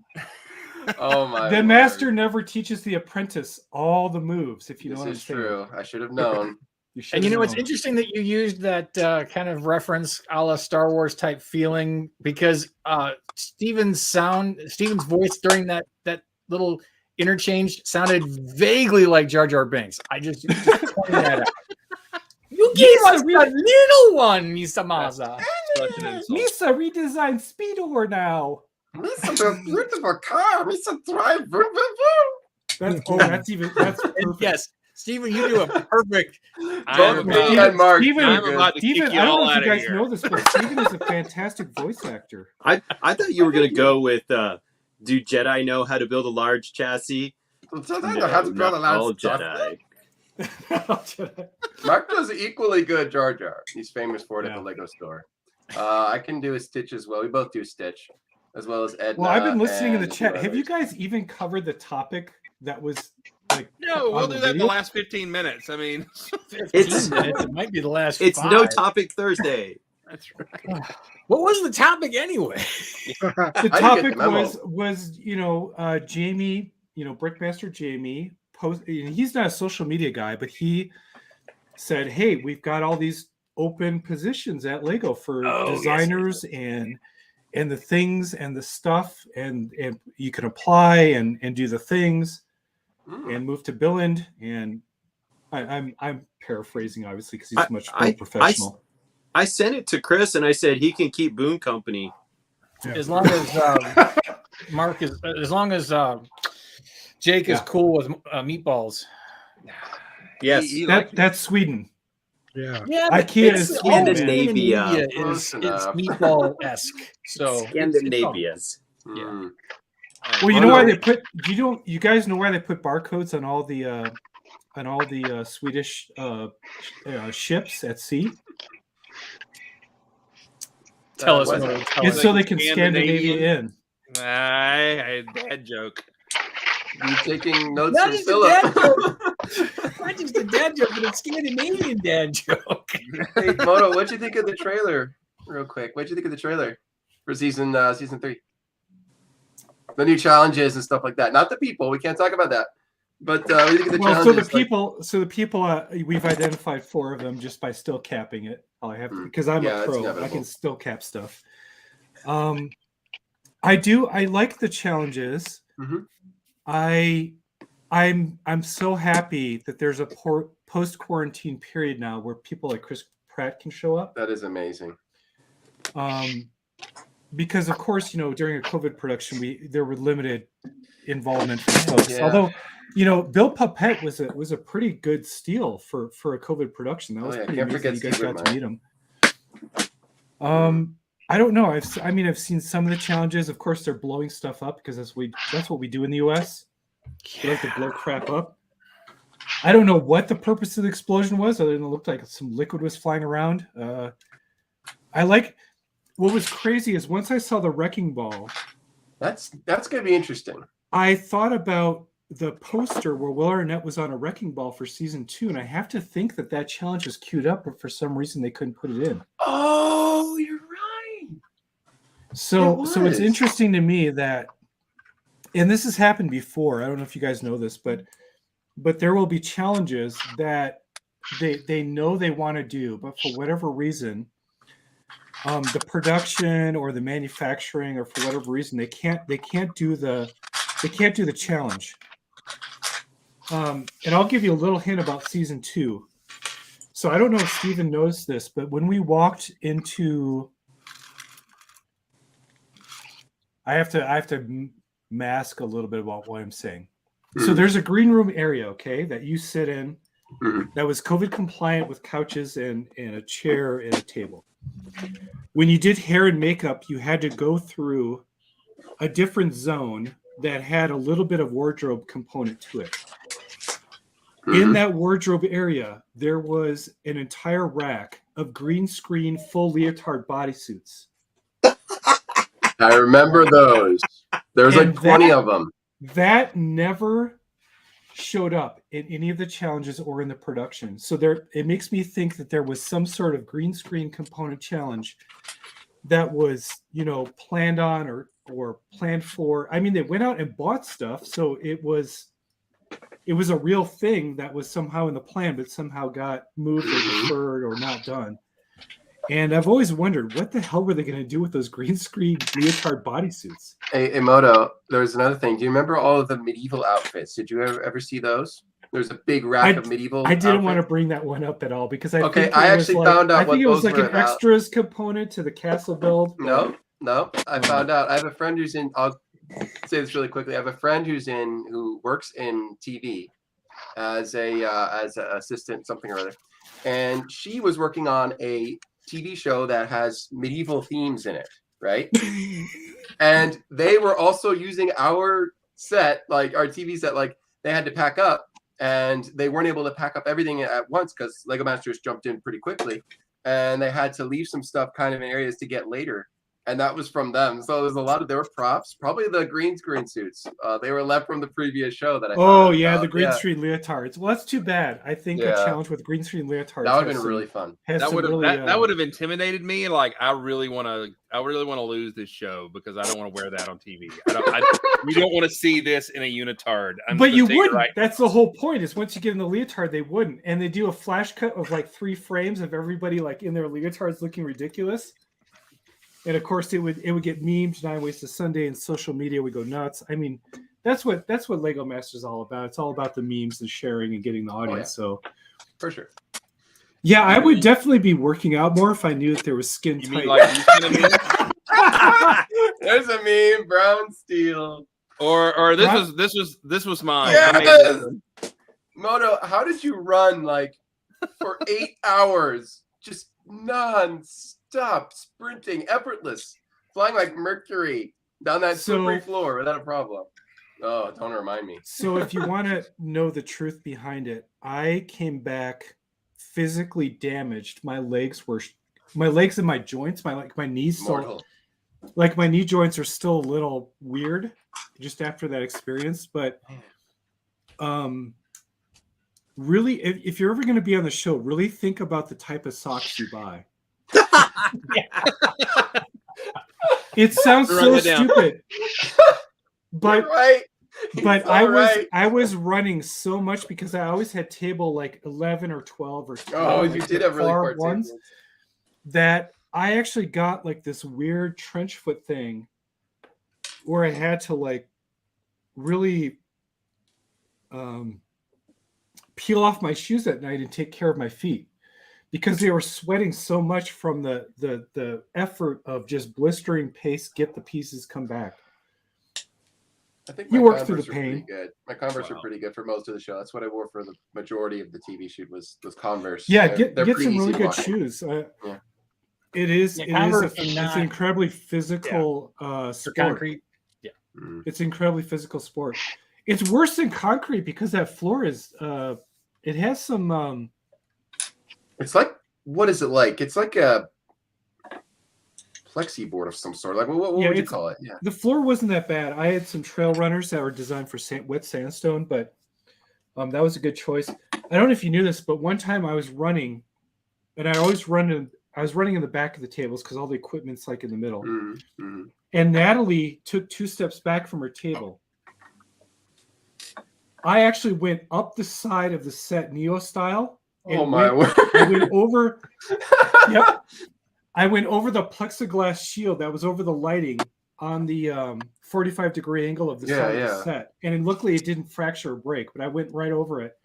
Oh my. The word. master never teaches the apprentice all the moves. If you know This what I'm is saying. true. I should have known. You should And have it's known. interesting that you used that kind of reference a la Star Wars type feeling because Steven's voice during that little interchange sounded vaguely like Jar Jar Binks. I just pointed that out. You gave us the little one, Misa Maza. Such an insult. Misa redesigned Speedor now. Mr. beautiful car. Mr. Drive. That's perfect. Yes, Steven, you do a perfect. I'm Both me about, and Mark. Steven- do I'm good. about to Steven, kick you I don't all know if out you of guys here. know this, but Steven is a fantastic voice actor. I thought you were gonna go with do Jedi know how to build a large chassis? So I know how to build a not lot all of stuff. Jedi. Mark does equally good Jar Jar. He's famous for it at Yeah. the Lego store. I can do a Stitch as well. We both do Stitch, as well as Edna. Well, I've been listening in the and chat. two Have you others. guys even covered the topic that was like? No, on we'll the do that in the video? last 15 minutes. I mean, 15 minutes. It might be the last. It's 5. no topic Thursday. that's right. What was the topic anyway? The I didn't get topic the memo. was Jamie, Brickmaster Jamie post. He's not a social media guy, but he said, "Hey, we've got all these open positions at Lego for designers and the things and the stuff, and you can apply and do the things and move to Billund." And I'm paraphrasing obviously because he's much more professional. I sent it to Chris and I said he can keep Boone Company. As long as Mark is, as long as Jake is cool with meatballs. Yes. He likes That's Sweden. Yeah. Yeah, IKEA it's is all Scandinavia. Scandinavia Close is enough. meatball-esque. So Scandinavias. Mm. Well, you know why they put you guys know why they put barcodes on all the Swedish ships at sea? tell us. what's Mo, that? tell It's us. so they can Scandinavian? Scandinavia in. I bad joke. You taking notes Not from just a dad Philip? joke. Not just a dad joke, but a Scandinavian dad joke. Hey, Moto, what'd you think of the trailer? Real quick, what'd you think of the trailer for season 3? The new challenges and stuff like that. Not the people. We can't talk about that. But what do you think of the Well, challenges? so the people, we've identified 4 of them just by still capping it. All I have to, because I'm Yeah, a it's pro, I inevitable. can still cap stuff. I like the challenges. Mhm. I'm so happy that there's a post quarantine period now where people like Chris Pratt can show up. That is amazing. Because of course, during a COVID production, there were limited involvement for folks. Yeah. Although, Bill Puppet was a pretty good steal for a COVID production. That was pretty can't amazing. forget You guys Steve got to meet him. I don't know. I've seen some of the challenges. Of course, they're blowing stuff up because that's what we do in the US. We like to blow crap up. I don't know what the purpose of the explosion was, other than it looked like some liquid was flying around. What was crazy is once I saw the wrecking ball, that's gonna be interesting. I thought about the poster where Will Arnett was on a wrecking ball for season 2, and I have to think that challenge was queued up, but for some reason they couldn't put it in. Oh, you're right. So it's interesting to me that, and this has happened before. I don't know if you guys know this, but there will be challenges that they know they want to do, but for whatever reason, the production or the manufacturing, or for whatever reason, they can't do the challenge. And I'll give you a little hint about season 2. So I don't know if Steven knows this, but when we walked into, I have to mask a little bit about what I'm saying. So there's a green room area, okay, that you sit in, that was COVID compliant with couches and a chair and a table. When you did hair and makeup, you had to go through a different zone that had a little bit of wardrobe component to it. In that wardrobe area, there was an entire rack of green screen full leotard bodysuits. I remember those. There's like 20 of them. That never showed up in any of the challenges or in the production. So it makes me think that there was some sort of green screen component challenge that was, planned on or planned for. I mean, they went out and bought stuff, so it was a real thing that was somehow in the plan, but somehow got moved or deferred or not done. And I've always wondered, what the hell were they going to do with those green screen leotard bodysuits? Hey, Moto, there's another thing. Do you remember all of the medieval outfits? Did you ever see those? There's a big rack of medieval I didn't outfits. want to bring that one up at all because I actually found out I think it was those like were an about. extras component to the castle build. No. I found out. I have a friend who's in. I'll say this really quickly. I have a friend who works in TV as an assistant, something or other, and she was working on a TV show that has medieval themes in it, right? And they were also using our set, like our TV set, like they had to pack up, and they weren't able to pack up everything at once because Lego Masters jumped in pretty quickly, and they had to leave some stuff kind of in areas to get later. And that was from them. So there's there were props, probably the green screen suits. They were left from the previous show that I the green screen leotards. Well, that's too bad. I think a challenge with green screen leotards that would have been really fun. That would have intimidated me. Like I really want to lose this show because I don't want to wear that on TV. We don't want to see this in a unitard. But you wouldn't. Right. That's the whole point. Is once you get in the leotard, they wouldn't, and they do a flash cut of like 3 frames of everybody like in their leotards looking ridiculous. And of course, it would get memed 9 Ways to Sunday, and social media would go nuts. I mean, that's what Lego Masters is all about. It's all about the memes and sharing and getting the audience. So, for sure. Yeah, I would definitely be working out more if I knew that there was skin tight. There's a meme, brown steel. Or this was mine. Yes! Moto, how did you run like for 8 hours, just non-stop sprinting, effortless, flying like Mercury down that slippery floor without a problem? Oh, don't remind me. So if you want to know the truth behind it, I came back physically damaged. My legs and my joints, my knees still, like my knee joints are still a little weird just after that experience. But really, if you're ever going to be on the show, really think about the type of socks you buy. It sounds so stupid, but right. But It's all right. I was running so much because I always had table like 11 or 12 or 12, Oh, like you the did have really far far ones, tables. that I actually got like this weird trench foot thing where I had to like really peel off my shoes at night and take care of my feet because they were sweating so much from the effort of just blistering paste, get the pieces, come back. I think You my worked through Converse the were pretty pain. good. My Converse were Wow. pretty good for most of the show. That's what I wore for the majority of the TV shoot was those Converse. Yeah, They're get pretty some easy really to good walk in. shoes. Yeah. It is. Yeah, It is. Converse are It's not- an incredibly physical For sport. concrete. Mm. It's an incredibly physical sport. It's worse than concrete because that floor is. It has some. It's like, what is it like? It's like a plexi board of some sort. Like, what Yeah, would you it's- call it? Yeah. The floor wasn't that bad. I had some trail runners that were designed for wet sandstone, but that was a good choice. I don't know if you knew this, but one time I was running, and I was running in the back of the tables because all the equipment's like in the middle. Mm-hmm. And Natalie took 2 steps back from her table. I actually went up the side of the set Neo style. Oh my word! I went over. Yep. I went over the plexiglass shield that was over the lighting on the 45-degree angle of the side of the set. And luckily it didn't fracture or break, but I went right over it.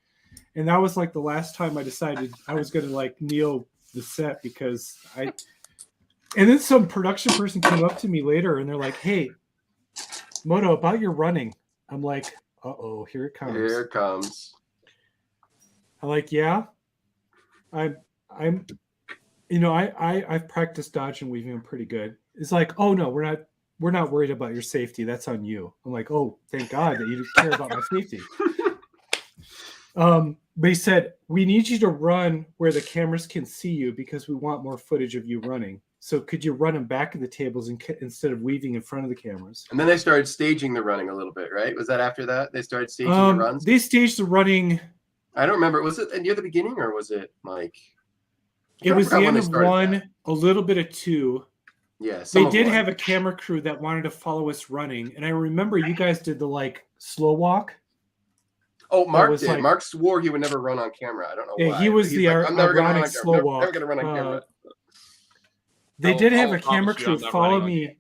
And that was like the last time I decided I was going to like Neo the set because and then some production person came up to me later and they're like, "Hey, Moto, about your running." I'm like, "Uh-oh, here it comes." Here it comes. I'm like, "Yeah, I'm I've practiced dodge and weaving. I'm pretty good." It's like, "Oh no, we're not worried about your safety. That's on you." I'm like, "Oh, thank God that you care about my safety." But he said, "We need you to run where the cameras can see you because we want more footage of you running. So could you run them back of the tables instead of weaving in front of the cameras?" And then they started staging the running a little bit, right? Was that after that they started staging the runs? They staged the running. I don't remember. Was it near the beginning or was it like? It was the when end they of started 1, that. a little bit of 2. Yeah, They did have a camera crew that wanted to follow us running, and I remember you guys did the like slow walk. Oh, Mark was did. like- Mark swore he would never run on camera. I don't know Yeah, why. he was He's the like, I'm never gonna run ironic on slow camera. walk. Never gonna run on camera. They did have I'll a camera promise you crew I'm not follow running on me.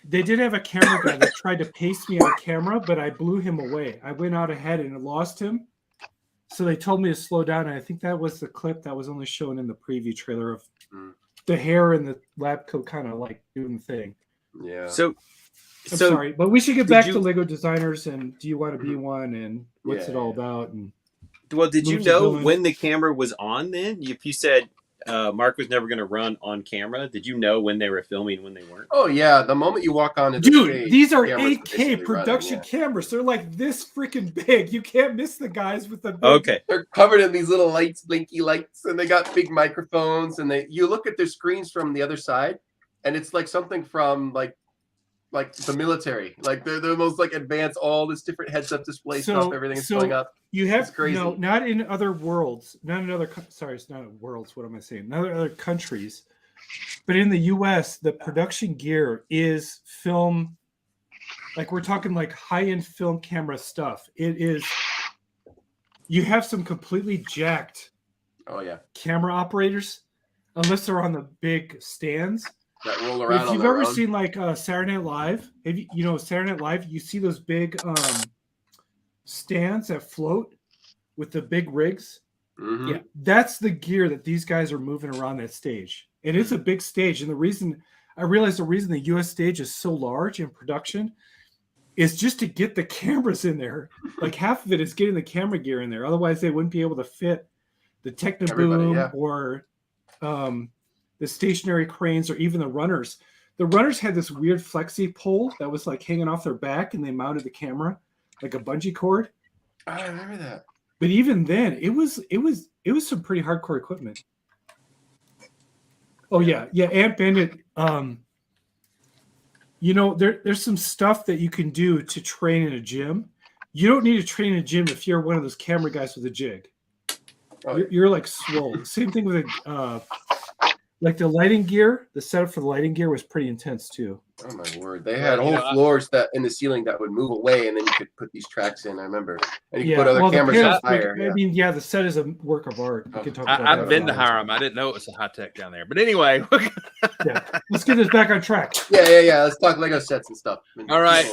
They did have a camera guy that tried to pace me on camera, but I blew him away. I went out ahead and lost him. So they told me to slow down. And I think that was the clip that was only shown in the preview trailer of the hair and the lab coat kind of like doing the thing. Yeah. So I'm sorry, but we should get did back you- to Lego designers and do you want to be one and what's Yeah, it all yeah. about? And well, did you Moves are know going. when the camera was on then? If you said Mark was never going to run on camera, did you know when they were filming, when they weren't? Oh yeah, the moment you walk onto the dude, stage, these are cameras 8K basically production running, cameras. They're like this freaking big. You can't miss the guys with the big. Okay. They're covered in these little lights, blinky lights, and they got big microphones. And you look at their screens from the other side, and it's like something from like the military. Like they're the most like advanced, all this different heads-up display stuff. Everything's going up. You have It's crazy. no, not in other worlds, not in other. Sorry, it's not worlds. What am I saying? Not in other countries, but in the U.S., the production gear is film. Like we're talking like high-end film camera stuff. It is. You have some completely jacked Oh yeah, camera operators, unless they're on the big stands. that roll around. If on you've their ever own. seen like Saturday Night Live, have you know Saturday Night Live? You see those big stands that float with the big rigs. Mhm. Yeah, that's the gear that these guys are moving around that stage. And it's a big stage. And the reason I realized the reason the US stage is so large in production is just to get the cameras in there. Like half of it is getting the camera gear in there. Otherwise, they wouldn't be able to fit the Technoboom yeah. or the stationary cranes or even the runners. The runners had this weird flexi pole that was like hanging off their back, and they mounted the camera like a bungee cord. I remember that. But even then, it was some pretty hardcore equipment. Oh yeah. Ant Bandit. You know, there's some stuff that you can do to train in a gym. You don't need to train in a gym if you're one of those camera guys with a jig. Oh, You're like swole. Same thing with Like the lighting gear, the setup for the lighting gear was pretty intense too. Oh my word! They had whole floors that in the ceiling that would move away, and then you could put these tracks in. I remember, and you could put other the cameras panels, higher. I mean, the set is a work of art. We can talk about I've that been to a while. Hiram. I didn't know it was so high tech down there. But anyway, Yeah, let's get this back on track. Yeah. Let's talk Lego sets and stuff. all right,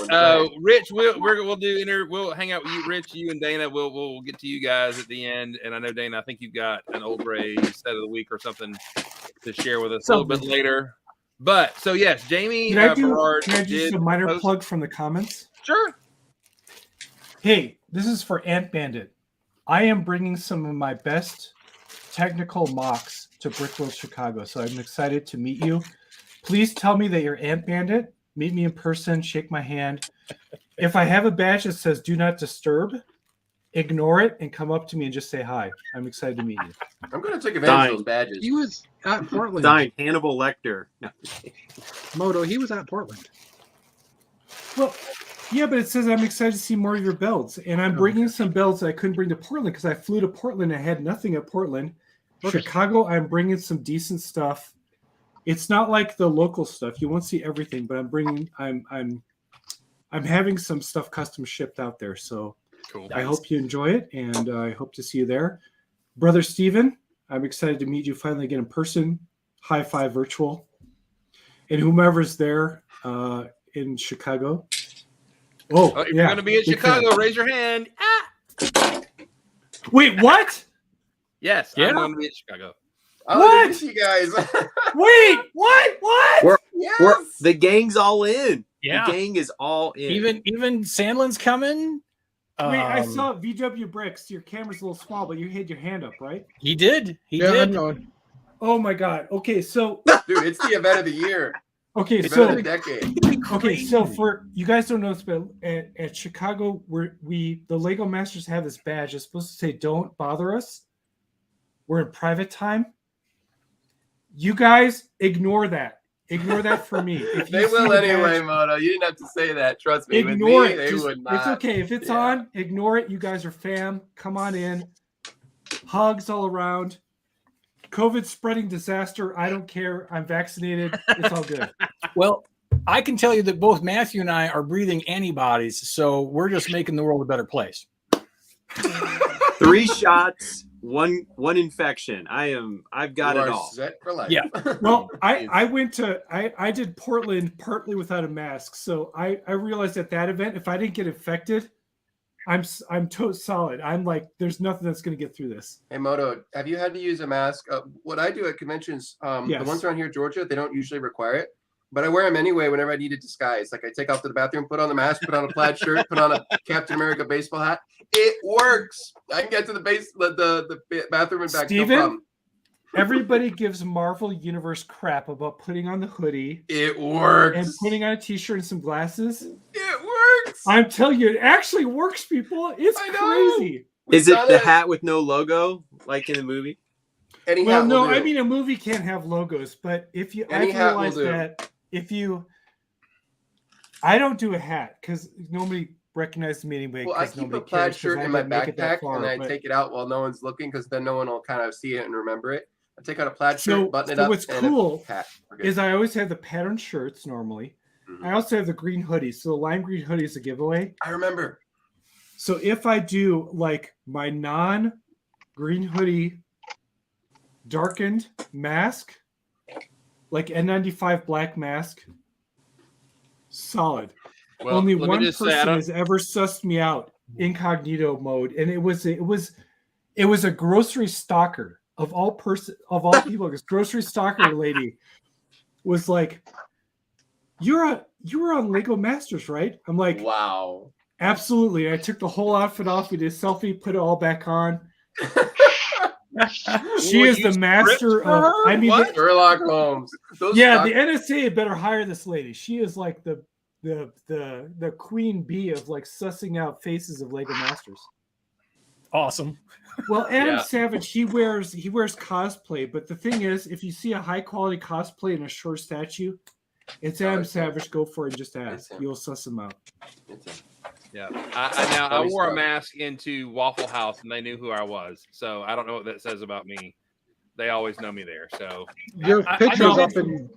Rich, we'll hang out with you, Rich, you and Dana. We'll get to you guys at the end. And I know Dana, I think you've got an Old Bray set of the week or something to share with us a little bit later. But so yes, Jamie Can I do did some minor post- plug from the comments? Sure. Hey, this is for Ant Bandit. I am bringing some of my best technical mocks to Brickworld Chicago, so I'm excited to meet you. Please tell me that you're Ant Bandit. Meet me in person. Shake my hand. If I have a badge that says "Do Not Disturb," ignore it and come up to me and just say hi. I'm excited to meet you. I'm going to take advantage of those badges. He was at Portland. Dying Hannibal Lecter. Moto, he was at Portland. Well, yeah, but it says I'm excited to see more of your builds, and I'm bringing some builds that I couldn't bring to Portland because I flew to Portland and had nothing at Portland. Okay. Chicago, I'm bringing some decent stuff. It's not like the local stuff; you won't see everything, but I'm having some stuff custom shipped out there. So Cool. I hope you enjoy it, and I hope to see you there, brother Steven. I'm excited to meet you finally again in person. High five virtual, and whomever's there in Chicago. Oh, If you're going to be in big Chicago, fan. raise your hand. Wait, what? Yes, Yeah. I'm going to be in Chicago. I What? want to miss you guys. Wait, what? Yes. The gang's all in. Yeah. The gang is all in. Even Sandlin's coming. Wait, I Um, saw VW Bricks. Your camera's a little small, but you had your hand up, right? He did. He Yeah, I'm did. going. Oh my God. Okay, so Dude, it's the event of the year. okay, Event so of the decade. okay, so for you guys don't know this, but at Chicago, the Lego Masters have this badge. It's supposed to say "Don't bother us." We're in private time. You guys ignore that. Ignore that for me. If you They see will the anyway, badge, Moto. You didn't have to say that. Trust me. ignore With me, it. They Just- would not. It's okay if it's Yeah. on. Ignore it. You guys are fam. Come on in. Hugs all around. COVID spreading disaster. I don't care. I'm vaccinated. It's all good. Well, I can tell you that both Matthew and I are breathing antibodies, so we're just making the world a better place. 3 shots, one infection. I've got You it are all. set for life. Yeah. Well, I did Portland partly without a mask, so I realized at that event if I didn't get infected, I'm solid. I'm like, there's nothing that's going to get through this. Hey Moto, have you had to use a mask? What I do at conventions, Yes. the ones around here in Georgia, they don't usually require it, but I wear them anyway whenever I need a disguise. Like I take off to the bathroom, put on the mask, put on a plaid shirt, put on a Captain America baseball hat. It works. I can get to the bathroom and back. Steven? No problem. Everybody gives Marvel Universe crap about putting on the hoodie It works. and putting on a t-shirt and some glasses. It works. I'm telling you, it actually works, people. It's I know. crazy. Is it We've the done hat with no logo, like in the movie? Any Well, hat no, will do. I mean a movie can't have logos, but if you, I Any hat will realized do. that if you, I don't do a hat because nobody recognizes me anyway. Well, I 'cause keep nobody a plaid cares, 'cause shirt I in my didn't make it that backpack far, and I but- take it out while no one's looking because then no one will kind of see it and remember it. I take out a plaid So- shirt, button it so up. what's and cool a hat. We're good. is I always have the patterned shirts normally. Mhm. I also have the green hoodie. So the lime green hoodie is a giveaway. I remember. So if I do like my non-green hoodie darkened mask, like N95 black mask, solid. Well, Only let one me just say, I person don't- has ever sussed me out incognito mode, and it was a grocery stalker of all people. This grocery stalker lady was like, you were on Lego Masters, right? I'm like, Wow. absolutely. I took the whole outfit off. We did a selfie, put it all back on. She Will is you the master script for of. her? I mean, What? Sherlock Holmes. Those yeah, stock- the NSA had better hire this lady. She is like the queen bee of like sussing out faces of Lego Masters. Awesome. Well, Adam Yeah. Savage, he wears cosplay, but the thing is, if you see a high quality cosplay in a short statue, it's Adam it's him. Savage. Go for it and just It's ask. him. You'll suss him out. Yeah. I Funny wore a stuff. mask into Waffle House and they knew who I was. So I don't know what that says about me. they always know me there. So Your I picture's know. up in.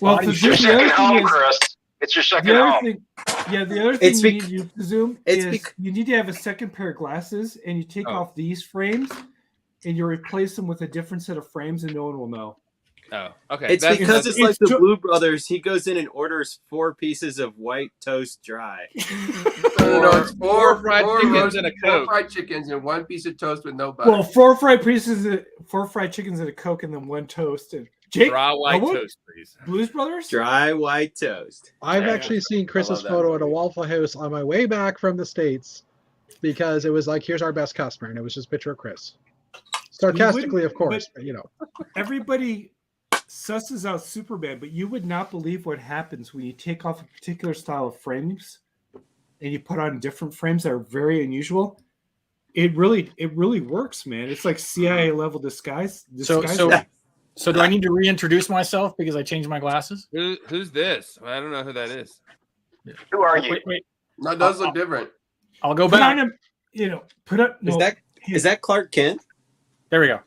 Well, Body the shit. It's your other second thing home, is, Chris. It's your second the other home. thing, the other thing It's you bec- need to do, Zoom, it's is bec- you need to have a second pair of glasses, and you take Oh. off these frames, and you replace them with a different set of frames, and no one will know. oh, okay. It's because it's like it's the jo- Blue Brothers. He goes in and orders 4 pieces of white toast dry. No, it's Four fried chickens and a four Coke. fried chickens and 1 piece of toast with no butter. Well, 4 fried chickens and a Coke, and then 1 toast. And Jake, Dry white what? toast, please. Blues Brothers. Dry white toast. I've Yeah. actually seen Chris's that photo at a movie. Waffle House on my way back from the States because it was like, here's our best customer. And it was just a picture of Chris. Sarcastically, of course, but you know. Everybody susses out Superman, but you would not believe what happens when you take off a particular style of frames and you put on different frames that are very unusual. It really works, man. It's like CIA level disguise. So do I need to reintroduce myself because I changed my glasses? Who's this? I don't know who that is. Who are you? Wait. No, it does look different. I'll go put back. on a, put up. Is that Clark Kent? There we go.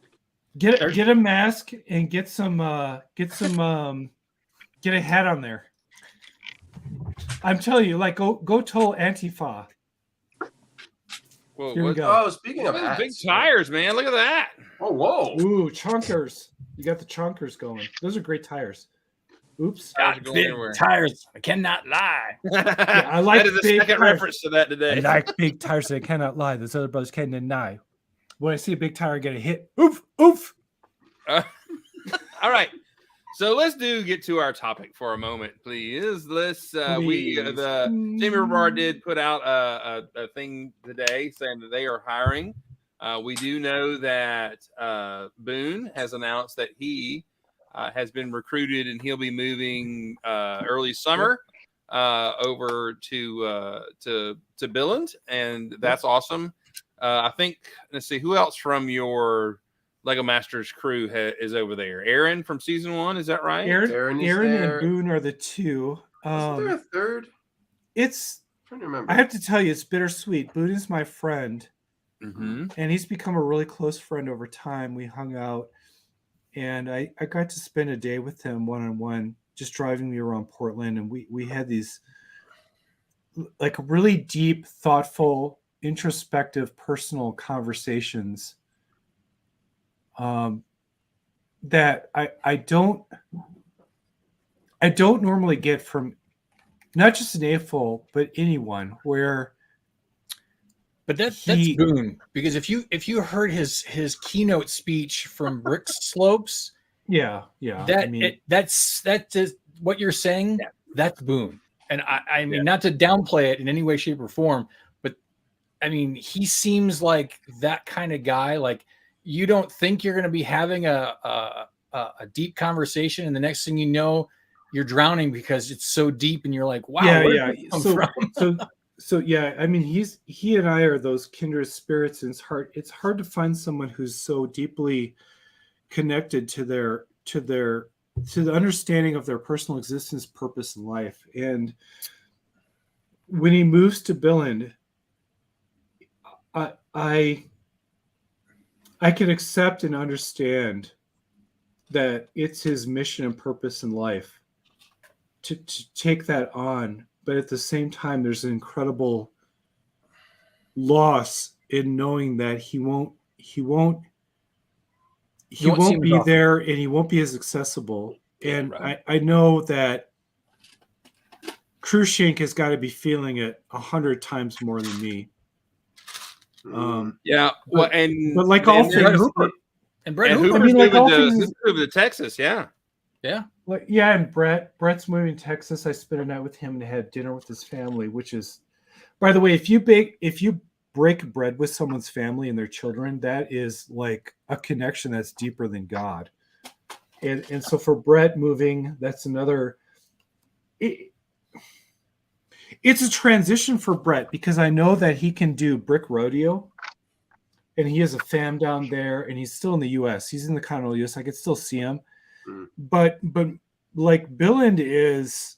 Get a mask and get a hat on there. I'm telling you, like go tell Antifa. Whoa, Here we what- go. Oh, speaking of Look at the big hats. tires, man. Look at that. Oh, whoa. Ooh, chonkers. You got the chonkers going. Those are great tires. Oops. Tires are going Big everywhere. tires. I cannot lie. I like that is the big second tires. reference to that today. I like big tires. I cannot lie. Those other brothers can't deny. When I see a big tire, I get a hit. Oof, oof. All right. So let's get to our topic for a moment, please. Let's Please. Jamie Rivard did put out a thing today saying that they are hiring. We do know that Boone has announced that he has been recruited and he'll be moving early summer over to Billund, and that's awesome. I think, let's see, who else from your Lego Masters crew is over there? Aaron from season 1, is that right? Aaron is there. and Boone are the two. Isn't there a third? It's I'm trying to remember. I have to tell you, it's bittersweet. Boone is my friend, Mm-hmm. and he's become a really close friend over time. We hung out, and I got to spend a day with him one-on-one, just driving me around Portland, and we had these like really deep, thoughtful, introspective, personal conversations that I don't normally get from not just an AFOL, but anyone where. But that's He- Boone, because if you heard his keynote speech from Brick Slopes, Yeah. that's what you're saying. That's Boone, and I mean not to downplay it in any way, shape, or form, but I mean he seems like that kind of guy. Like you don't think you're going to be having a deep conversation, and the next thing you know, you're drowning because it's so deep, and you're like, wow, where did this come from? So yeah, I mean he and I are those kindred spirits, and it's hard to find someone who's so deeply connected to the understanding of their personal existence, purpose in life. And when he moves to Billund, I can accept and understand that it's his mission and purpose in life to take that on. But at the same time, there's an incredible loss in knowing that he won't seem be as often. there, and he won't be as accessible. And right. I know that Cruikshank has got to be feeling it 100 times more than me. Yeah. Well, But like all and things, And Brett and Hooper, Hooper's like all moving things- to Texas. Yeah. and Brett's moving to Texas. I spent a night with him and had dinner with his family, which is, by the way, if you break bread with someone's family and their children, that is like a connection that's deeper than God. And so for Brett moving, that's another. It's a transition for Brett because I know that he can do Brick Rodeo, and he has a fam down there, and he's still in the U.S. He's in the continental U.S. I could still see him, but like Billund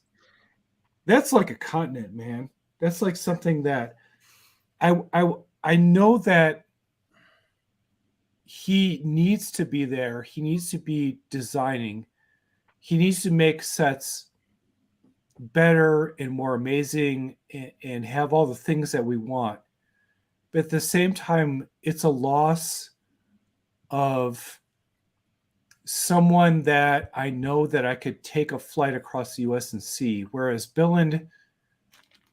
that's like a continent, man. That's like something that I know that he needs to be there. He needs to be designing. He needs to make sets better and more amazing and have all the things that we want. But at the same time, it's a loss of someone that I know that I could take a flight across the US and see. Whereas Billund,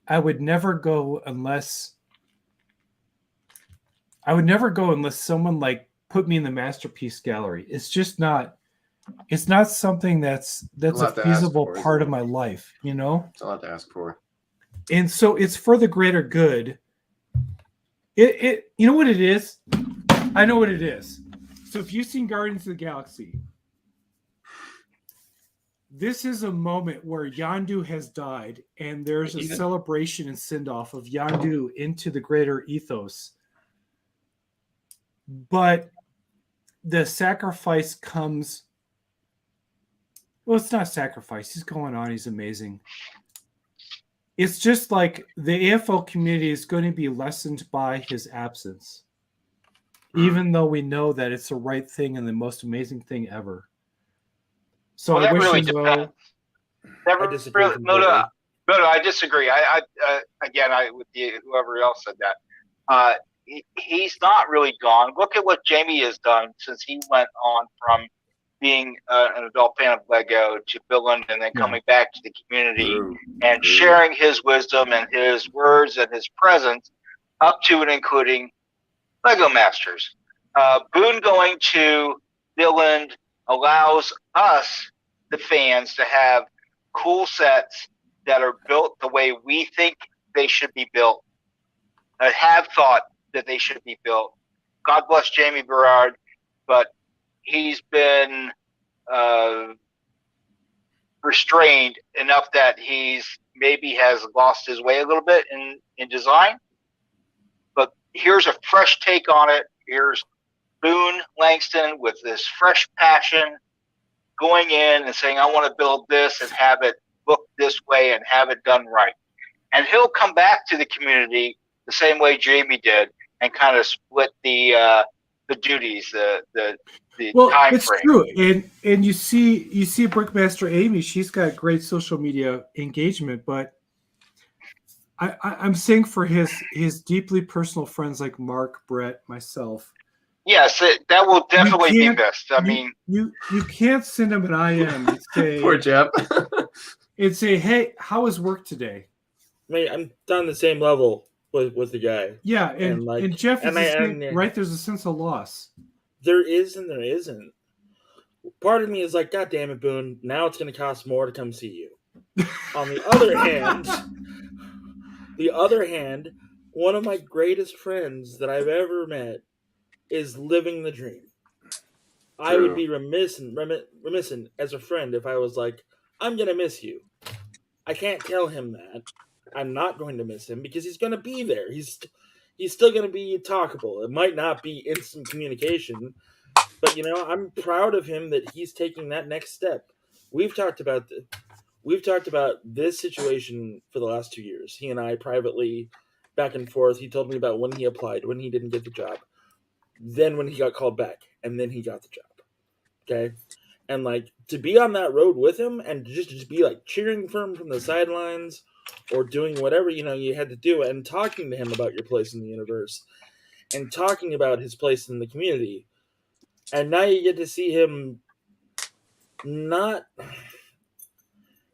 I would never go unless someone like put me in the masterpiece gallery. It's just not. It's not something that's a feasible part of my life. You know, it's a lot to ask for. And so it's for the greater good. It you know what it is? I know what it is. So if you've seen Guardians of the Galaxy, this is a moment where Yondu has died, and there's a celebration and send-off of Yondu into the greater ethos. But the sacrifice comes. Well, it's not sacrifice. He's going on. He's amazing. It's just like the AFL community is going to be lessened by his absence, even though we know that it's the right thing and the most amazing thing ever. So well, I wish really him depends. well. Never really, Moto, I disagree. I with whoever else said that. He's not really gone. Look at what Jamie has done since he went on from being an adult fan of Lego to Billund and then coming back to the community and sharing his wisdom and his words and his presence up to and including Lego Masters. Boone going to Billund allows us, the fans, to have cool sets that are built the way we think they should be built, have thought that they should be built. God bless Jamie Berard, but he's been restrained enough that he's maybe has lost his way a little bit in design. But here's a fresh take on it. Here's Boone Langston with this fresh passion going in and saying, I want to build this and have it look this way and have it done right. And he'll come back to the community the same way Jamie did and kind of split the duties, the time it's frame. True, and you see Brickmaster Amy. She's got great social media engagement, but I'm saying for his deeply personal friends like Mark, Brett, myself. Yes, that will definitely be missed. I mean, you can't send him an IM and say, poor Jeff, and say, hey, how was work today? I mean, I'm on the same level with the guy. Yeah, and Jeff is right. There's a sense of loss. There is and there isn't. Part of me is like, God damn it, Boone, now it's going to cost more to come see you. On the other hand, one of my greatest friends that I've ever met is living the dream. True. I would be remiss as a friend if I was like, I'm going to miss you. I can't tell him that. I'm not going to miss him because he's going to be there. He's still going to be talkable. It might not be instant communication, but I'm proud of him that he's taking that next step. We've talked about this situation for the last 2 years. He and I privately, back and forth. He told me about when he applied, when he didn't get the job, then when he got called back, and then he got the job. Okay, and like to be on that road with him and just be like cheering for him from the sidelines. Or doing whatever you had to do, and talking to him about your place in the universe, and talking about his place in the community, and now you get to see him.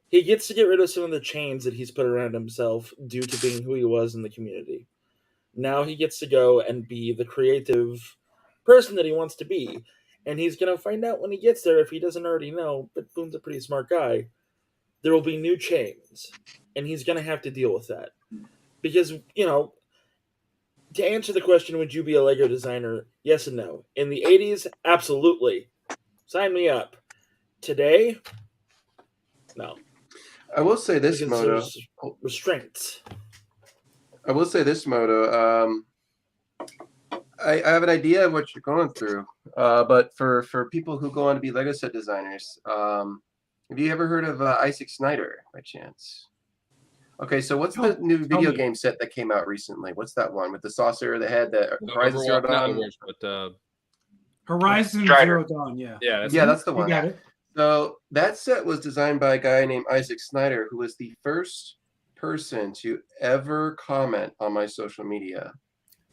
He gets to get rid of some of the chains that he's put around himself due to being who he was in the community. Now he gets to go and be the creative person that he wants to be, and he's gonna find out when he gets there, if he doesn't already know. But Boone's a pretty smart guy. There will be new chains. And he's going to have to deal with that. Because, to answer the question, would you be a Lego designer? Yes and no. In the 80s, absolutely. Sign me up. Today, no. I will say this, Moto. Restraints. I will say this, Moto. I have an idea of what you're going through. But for people who go on to be Lego set designers, have you ever heard of Isaac Snyder by chance? Okay, so what's the new video game set that came out recently? What's that one with the saucer, the head, that Horizon Zero Dawn? Horizon Strider. Zero Dawn. Yeah. Yeah, That's the You one. got it. So that set was designed by a guy named Isaac Snyder, who was the first person to ever comment on my social media.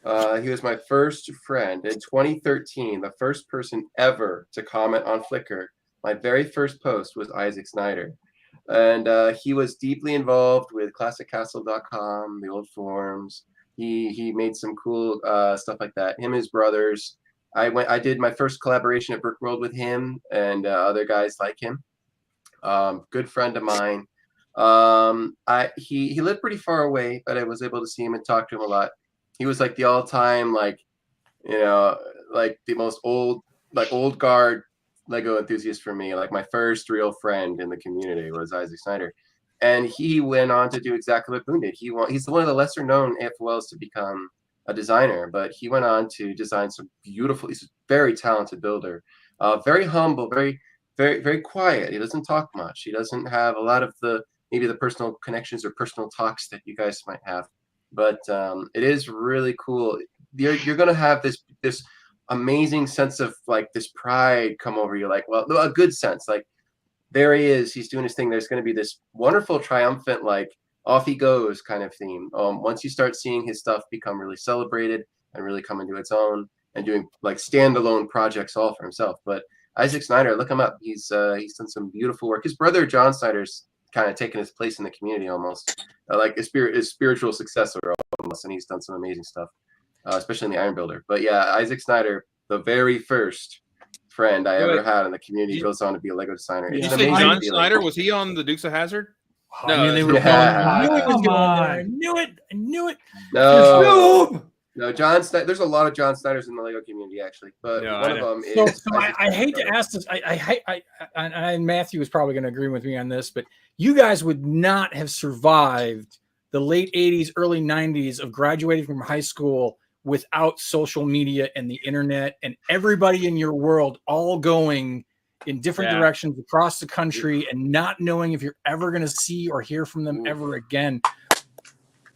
He was my first friend in 2013, the first person ever to comment on Flickr. My very first post was Isaac Snyder. And he was deeply involved with ClassicCastle.com, the old forums. He made some cool stuff like that. Him and his brothers. I did my first collaboration at Brickworld with him and other guys like him. Good friend of mine. He lived pretty far away, but I was able to see him and talk to him a lot. He was like the all-time, like, you know, like the most old guard Lego enthusiast for me. Like my first real friend in the community was Isaac Snyder. And he went on to do exactly what Boone did. He's one of the lesser known AFOLs to become a designer, but he went on to design some beautiful, he's a very talented builder, very humble, very, very, very quiet. He doesn't talk much. He doesn't have a lot of maybe the personal connections or personal talks that you guys might have, but it is really cool. You're going to have this amazing sense of like this pride come over you. Like, well, a good sense, like there he is, he's doing his thing. There's going to be this wonderful, triumphant, like, off he goes kind of theme. Once you start seeing his stuff become really celebrated and really come into its own and doing like standalone projects all for himself. But Isaac Snyder, look him up. He's done some beautiful work. His brother John Snyder's kind of taken his place in the community almost, like his spiritual successor almost, and he's done some amazing stuff, especially in the Iron Builder. But yeah, Isaac Snyder, the very first friend I ever had in the community, goes on to be a Lego designer. Did It's you an say amazing John feeling. Snyder? Was he on the Dukes of Hazzard? I knew they were going. I knew it was going there. I knew it. No, John Snyder. There's a lot of John Snyders in the Lego community, actually, but one of them is. So I hate to ask this. And Matthew is probably going to agree with me on this, but you guys would not have survived the late '80s, early '90s of graduating from high school without social media and the internet and everybody in your world all going in different directions across the country and not knowing if you're ever going to see or hear from them ever again.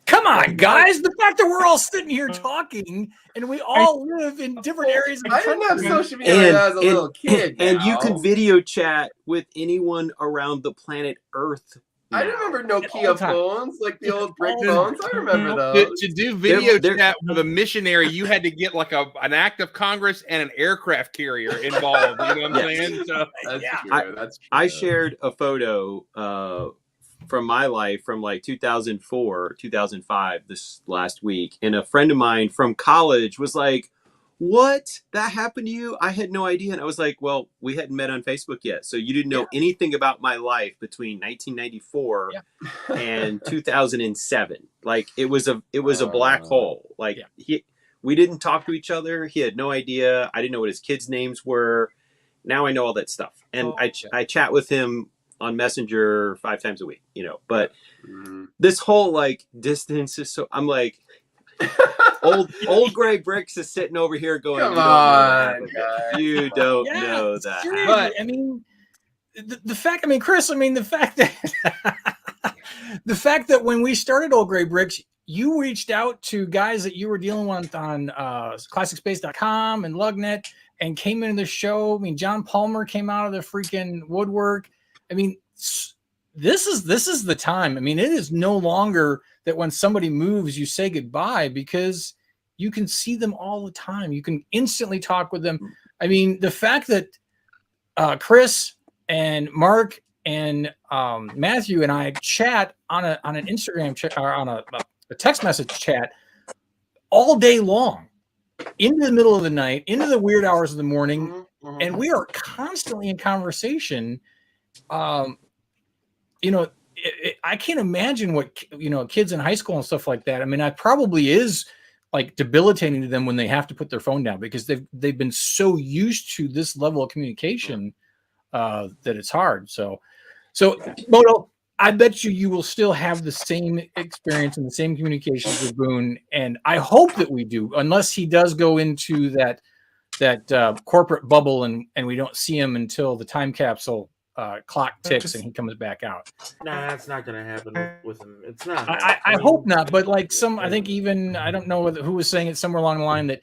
Come on, guys. The fact that we're all sitting here talking and we all live in different areas of the country. I didn't have social media when I was a little kid. And you could video chat with anyone around the planet Earth. I remember Nokia phones, like the old brick phones. I remember those. To do video chat with a missionary, you had to get like an act of Congress and an aircraft carrier involved. You know what I'm saying? So, That's true. I shared a photo from my life from like 2004, 2005 this last week. And a friend of mine from college was like, "What? That happened to you? I had no idea." And I was like, "Well, we hadn't met on Facebook yet. So you didn't know anything about my life between 1994 and 2007. Like it was a black hole. Like we didn't talk to each other. He had no idea. I didn't know what his kids' names were. Now I know all that stuff. And I chat with him on Messenger 5 times a week, you know, but this whole like distance is so, I'm like, old Greg Bricks is sitting over here going, "Come on, you don't know that." But I mean, the fact, I mean, Chris, I mean, the fact that the fact that when we started Old Gray Bricks, you reached out to guys that you were dealing with on ClassicSpace.com and Lugnet and came into the show. I mean, John Palmer came out of the freaking woodwork. I mean, this is the time. I mean, it is no longer that when somebody moves, you say goodbye, because you can see them all the time. You can instantly talk with them. I mean, the fact that Chris and Mark and Matthew and I chat on an Instagram chat or on a text message chat all day long, into the middle of the night, into the weird hours of the morning, and we are constantly in conversation. You know, I can't imagine what, you know, kids in high school and stuff like that. I mean, it probably is like debilitating to them when they have to put their phone down, because they've been so used to this level of communication that it's hard. So Moto, I bet you will still have the same experience and the same communications with Boone, and I hope that we do, unless he does go into that corporate bubble and we don't see him until the time capsule clock ticks and he comes back out. Nah, that's not going to happen with him. It's not. I hope not, but like I think even, I don't know who was saying it somewhere along the line that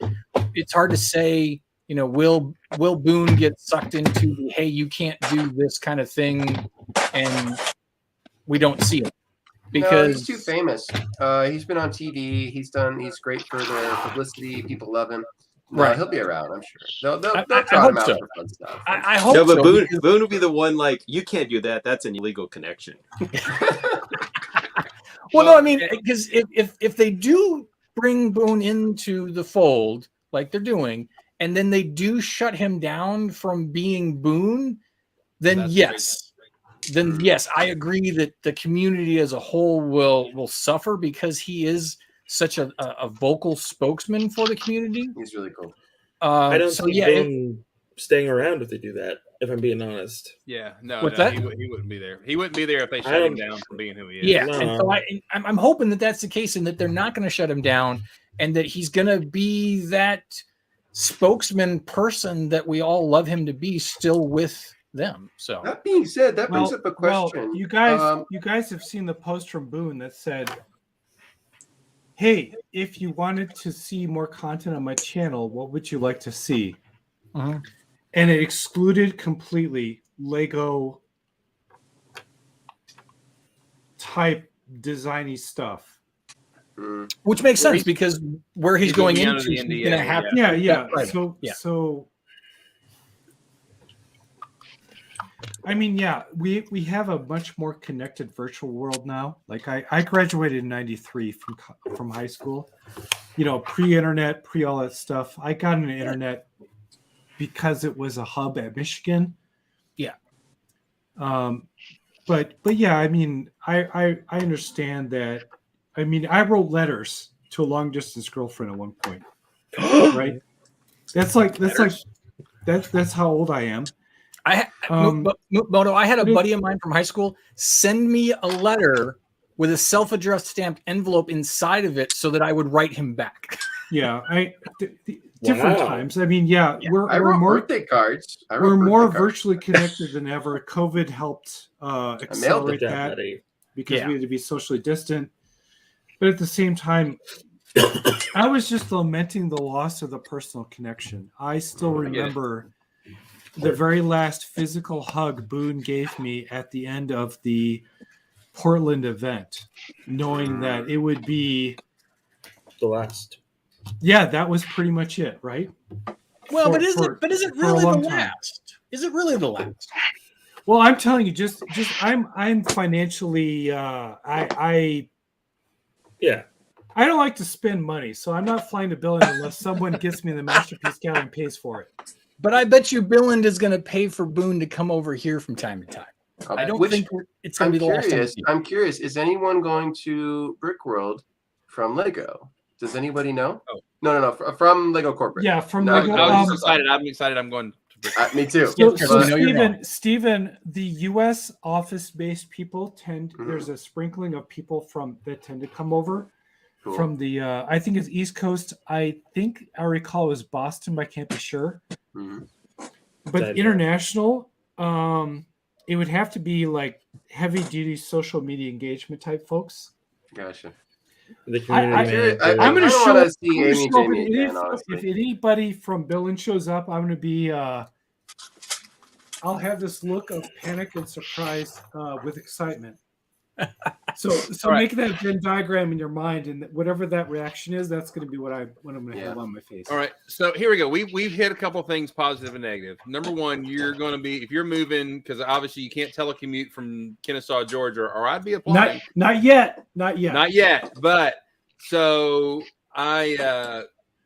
it's hard to say, will Boone get sucked into the, hey, you can't do this kind of thing, and we don't see it because no, he's too famous. He's been on TV. He's great for their publicity. People love him. No, Right. he'll be around. I'm sure. They'll I trot hope him out so. for fun stuff. I hope No, but so. Boone, because- Boone would be the one like, you can't do that. That's an illegal connection. Well, no, I mean, because if they do bring Boone into the fold like they're doing, and then they do shut him down from being Boone, then That's yes, I agree that the community as a whole will suffer because he is such a vocal spokesman for the community. He's really cool. I don't so see yeah, Boone staying around if they do that. If I'm being honest. Yeah, no, What's no, that? he wouldn't be there. He wouldn't be there if they I shut him don't- down from being who he is. yeah, No. and so I'm hoping that that's the case, and that they're not going to shut him down, and that he's going to be that spokesman person that we all love him to be, still with them. So That being said, that brings up a question. Well, you guys have seen the post from Boone that said, "Hey, if you wanted to see more content on my channel, what would you like to see?" Mhm. And it excluded completely Lego type designy stuff. Mm. which makes sense because where he's He's going moving out into, of the he's NDA, going to have Yeah, yeah. Right. So, Yeah. so. I mean, yeah, we have a much more connected virtual world now. Like I graduated in '93 from high school, pre-internet, pre all that stuff. I got an internet because it was a hub at Michigan. Yeah. But yeah, I mean, I understand that. I mean, I wrote letters to a long distance girlfriend at one point. Right? That's how old I am. Moto, I had a but it- buddy of mine from high school send me a letter with a self-addressed stamped envelope inside of it so that I would write him back. Yeah, different Wow. times. I mean, yeah, I we're wrote more birthday cards. we're more virtually connected than ever. COVID helped mailed accelerate it. that Definitely. because Yeah. we had to be socially distant. But at the same time, I was just lamenting the loss of the personal connection. I still I get it. remember the very last physical hug Boone gave me at the end of the Portland event, knowing that it would be, The last. yeah, that was pretty much it, right? Well, For- but is for- it for a really the long time. last? Is it really the last? Well, I'm telling you, just I'm financially, Yeah. I don't like to spend money, so I'm not flying to Billings unless someone gets me the Masterpiece Gallery and pays for it. But I bet you Billand is going to pay for Boone to come over here from time to time. I don't think it's going I'm to be the last time. curious. I'm curious. Is anyone going to Brickworld from Lego? Does anybody know? Oh. No. From Lego Corporate. Yeah, from No, Lego. I was just um, excited. I'm excited. I'm going to Me too. So, Yes, so we know you're going. Stephen, the U.S. office-based people tend. Mhm. There's a sprinkling of people that tend to come over Cool. from the. I think it's East Coast. I think I recall it was Boston, but I can't be sure. Mhm. But That- international, it would have to be like heavy-duty social media engagement type folks. Gotcha. The I- community manager. I'm going to kinda show. wanna see I'm gonna Amy show up Jamie again, if honestly. anybody from Billund shows up, I'm going to be. I'll have this look of panic and surprise with excitement. So All right. make that Venn diagram in your mind, and whatever that reaction is, that's going to be what I'm going to Yeah. have on my face. All right, so here we go. We've hit a couple things, positive and negative. Number one, you're going to be, if you're moving, because obviously you can't telecommute from Kennesaw, Georgia, or I'd be applying. Not yet. Not yet, but so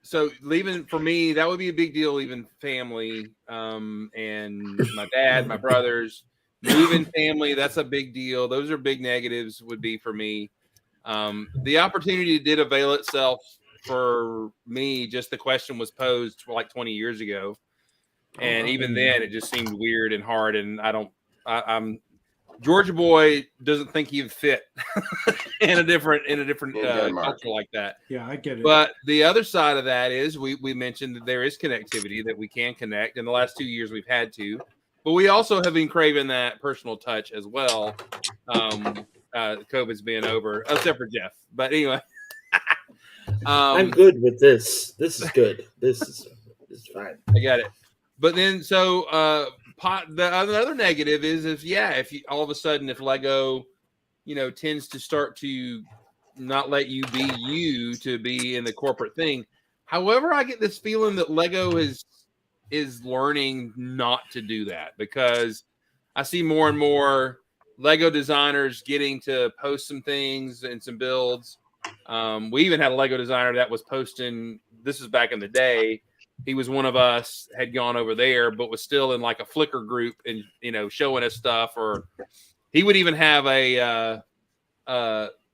so leaving for me, that would be a big deal. Leaving family, and my dad, my brothers, moving family. That's a big deal. Those are big negatives. Would be for me. The opportunity did avail itself for me. Just the question was posed like 20 years ago, and even then, it just seemed weird and hard. And I'm Georgia boy doesn't think he'd fit in a different Denmark. culture like that. Yeah, I get it. But the other side of that is we mentioned that there is connectivity, that we can connect. In the last 2 years, we've had to, but we also have been craving that personal touch as well. COVID's been over, except for Jeff. But anyway, I'm good with this. This is good. This It's fine. I got it. But then, so another negative is if you all of a sudden if Lego, tends to start to not let you be you to be in the corporate thing. However, I get this feeling that Lego is learning not to do that, because I see more and more Lego designers getting to post some things and some builds. We even had a Lego designer that was posting. This was back in the day. He was one of us, had gone over there, but was still in like a Flickr group and, showing us stuff. Or he would even have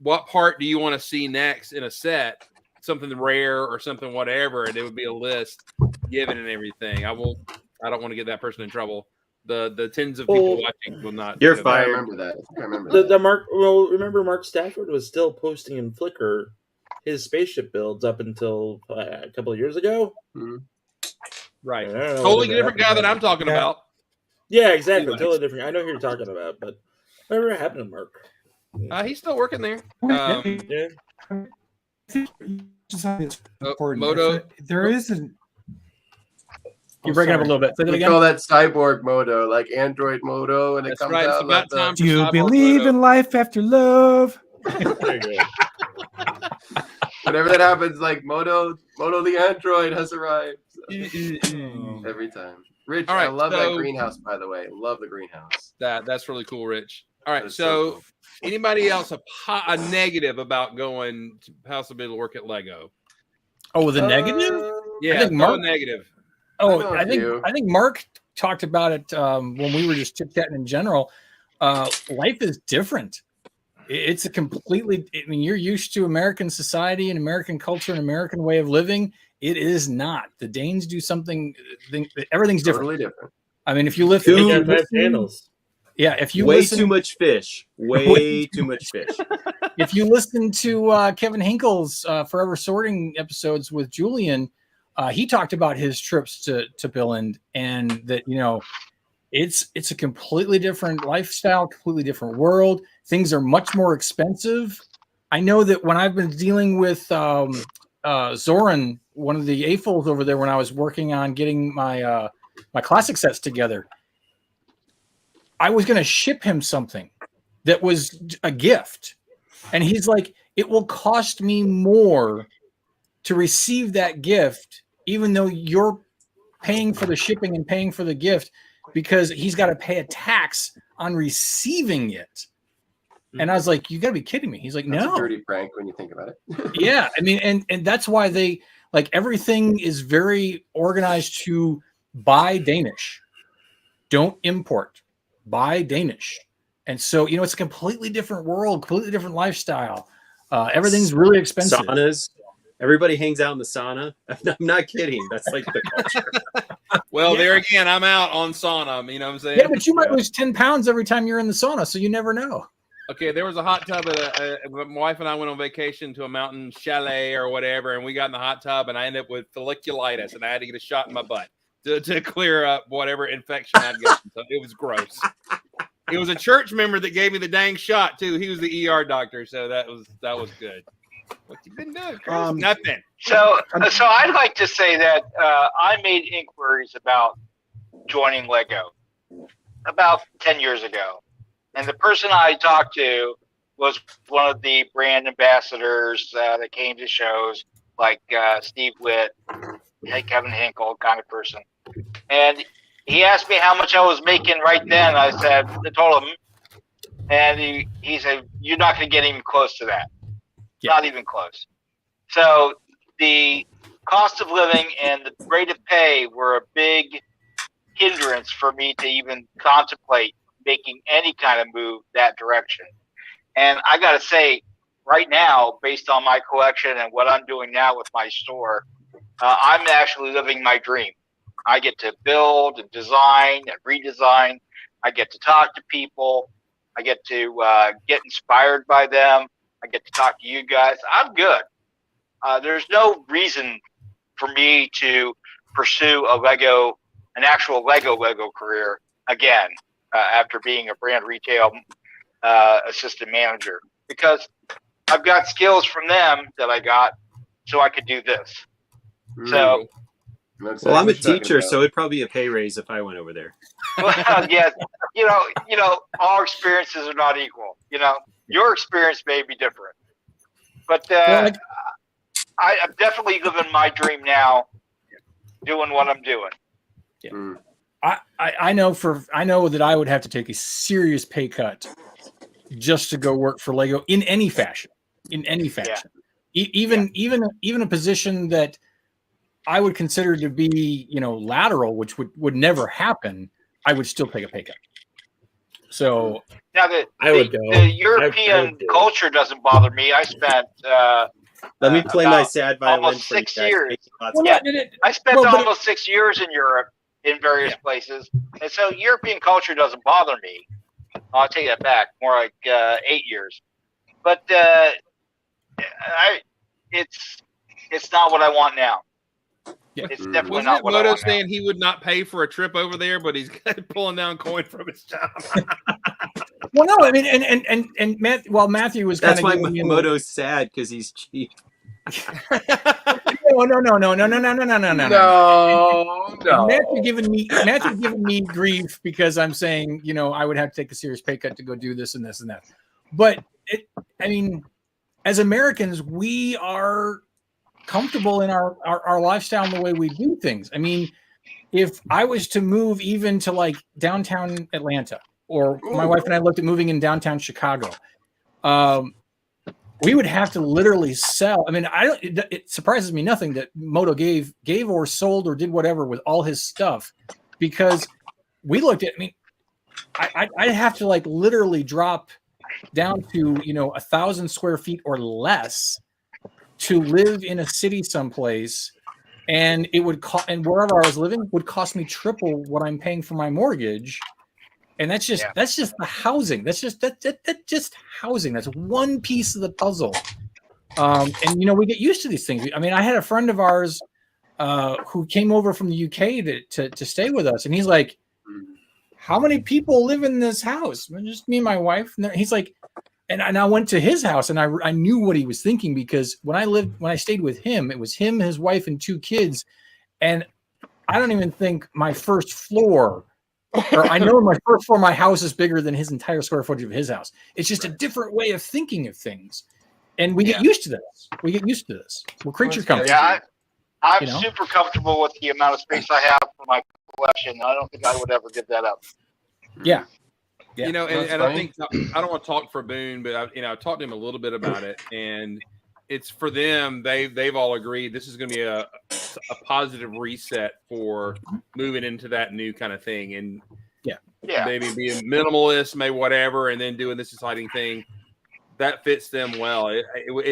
what part do you want to see next in a set? Something rare or something, whatever. And it would be a list given and everything. I don't want to get that person in trouble. The tens of people watching will not. You're I fired. remember that. I remember that. Remember Mark Stafford was still posting in Flickr his spaceship builds up until a couple of years ago. Mm-hmm. Right. Totally different guy that I'm talking about. Yeah, exactly. Anyways. Totally different. I know who you're talking about, but whatever happened to Mark? He's still working there. Yeah. Moto. There isn't. You're breaking up a little bit. We call that cyborg Moto, like Android Moto, and it comes out. It's about time. Do you believe in life after love? There you go. Whenever that happens, like Moto the Android has arrived. Every time. Rich, all right, I love that greenhouse, by the way. Love the greenhouse. That's really cool, Rich. All right, so cool. Anybody else a negative about going to possibly to work at Lego? Oh, the negative? Yeah, I think Mark, negative. Oh, I think Mark talked about it when we were just chit-chatting in general. Life is different. It's a completely, you're used to American society and American culture and American way of living. It is not. The Danes do something, everything's different. Totally different. I mean, if you listen, if you way listen, too much fish, way too much fish. If you listen to Kevin Hinkle's Forever Sorting episodes with Julian, he talked about his trips to Billund, and that it's a completely different lifestyle, completely different world. Things are much more expensive. I know that when I've been dealing with Zoran, one of the AFOLs over there, when I was working on getting my my classic sets together, I was going to ship him something that was a gift. And he's like, it will cost me more to receive that gift, even though you're paying for the shipping and paying for the gift, because he's got to pay a tax on receiving it. And I was like, you got to be kidding me. He's like, That's no. a dirty prank when you think about it. Yeah. I mean, and that's why they like everything is very organized to buy Danish. Don't import, buy Danish. And so, it's a completely different world, completely different lifestyle. Everything's really expensive. Saunas. Everybody hangs out in the sauna. I'm not kidding. That's like the culture. Well, there again, I'm out on sauna. You know what I'm saying? Yeah, but you might lose 10 pounds every time you're in the sauna, so you never know. Okay, there was a hot tub. My wife and I went on vacation to a mountain chalet or whatever, and we got in the hot tub, and I ended up with folliculitis, and I had to get a shot in my butt to clear up whatever infection I'd gotten. So it was gross. It was a church member that gave me the dang shot too. He was the ER doctor, so that was good. What you been doing, Chris? Nothing. So I'd like to say that I made inquiries about joining Lego about 10 years ago. And the person I talked to was one of the brand ambassadors that came to shows, like Steve Witt, Kevin Hinkle kind of person. And he asked me how much I was making right then. I told him, and he said, you're not going to get even close to that. Yeah. Not even close. So the cost of living and the rate of pay were a big hindrance for me to even contemplate making any kind of move that direction. And I got to say, right now, based on my collection and what I'm doing now with my store, I'm actually living my dream. I get to build and design and redesign. I get to talk to people. I get to get inspired by them. I get to talk to you guys. I'm good. There's no reason for me to pursue an actual Lego career again after being a brand retail assistant manager, because I've got skills from them that I got, so I could do this. So Well, I'm a teacher, so it'd probably be a pay raise if I went over there. Well, yes, all experiences are not equal. Your experience may be different, but I'm definitely living my dream now, doing what I'm doing. Yeah. I know that I would have to take a serious pay cut just to go work for Lego in any fashion. Even a position that I would consider to be, lateral, which would never happen, I would still take a pay cut. So now the European culture doesn't bother me. I spent let me play my sad violin. Almost 6 years. I spent almost 6 years in Europe in various places, and so European culture doesn't bother me. I'll take that back. More like 8 years, but it's not what I want now. Yeah. It's definitely Wasn't not what I Moto want saying now. he would not pay for a trip over there, but he's pulling down coin from his job? Well, no, I mean, and Matthew was kind that's of why Moto's sad because he's cheap. No. Matthew giving me grief because I'm saying, I would have to take a serious pay cut to go do this and this and that. But as Americans, we are comfortable in our lifestyle and the way we do things. I mean, if I was to move even to like downtown Atlanta, or my wife and I looked at moving in downtown Chicago, we would have to literally sell. I mean, it surprises me nothing that Moto gave or sold or did whatever with all his stuff, because we looked at, I'd have to like literally drop down to, 1,000 square feet or less to live in a city someplace. And it would cost, and wherever I was living would cost me triple what I'm paying for my mortgage. And that's just the housing. That's just housing. That's one piece of the puzzle. And we get used to these things. I mean, I had a friend of ours who came over from the UK to stay with us, and he's like, "How many people live in this house?" Just me and my wife. And he's like, and I went to his house, and I knew what he was thinking, because when I stayed with him, it was him, his wife, and 2 kids, and I don't even think my first floor. Or I know my first floor, my house is bigger than his entire square footage of his house. It's just a different way of thinking of things. And we get used to this. We're creature comforts. Yeah, I'm super comfortable with the amount of space I have for my collection. I don't think I would ever give that up. Yeah. And I think, I don't want to talk for Boone, but I talked to him a little bit about it, and it's for them. They've all agreed this is going to be a positive reset for moving into that new kind of thing, and maybe being minimalist, maybe whatever, and then doing this exciting thing that fits them well.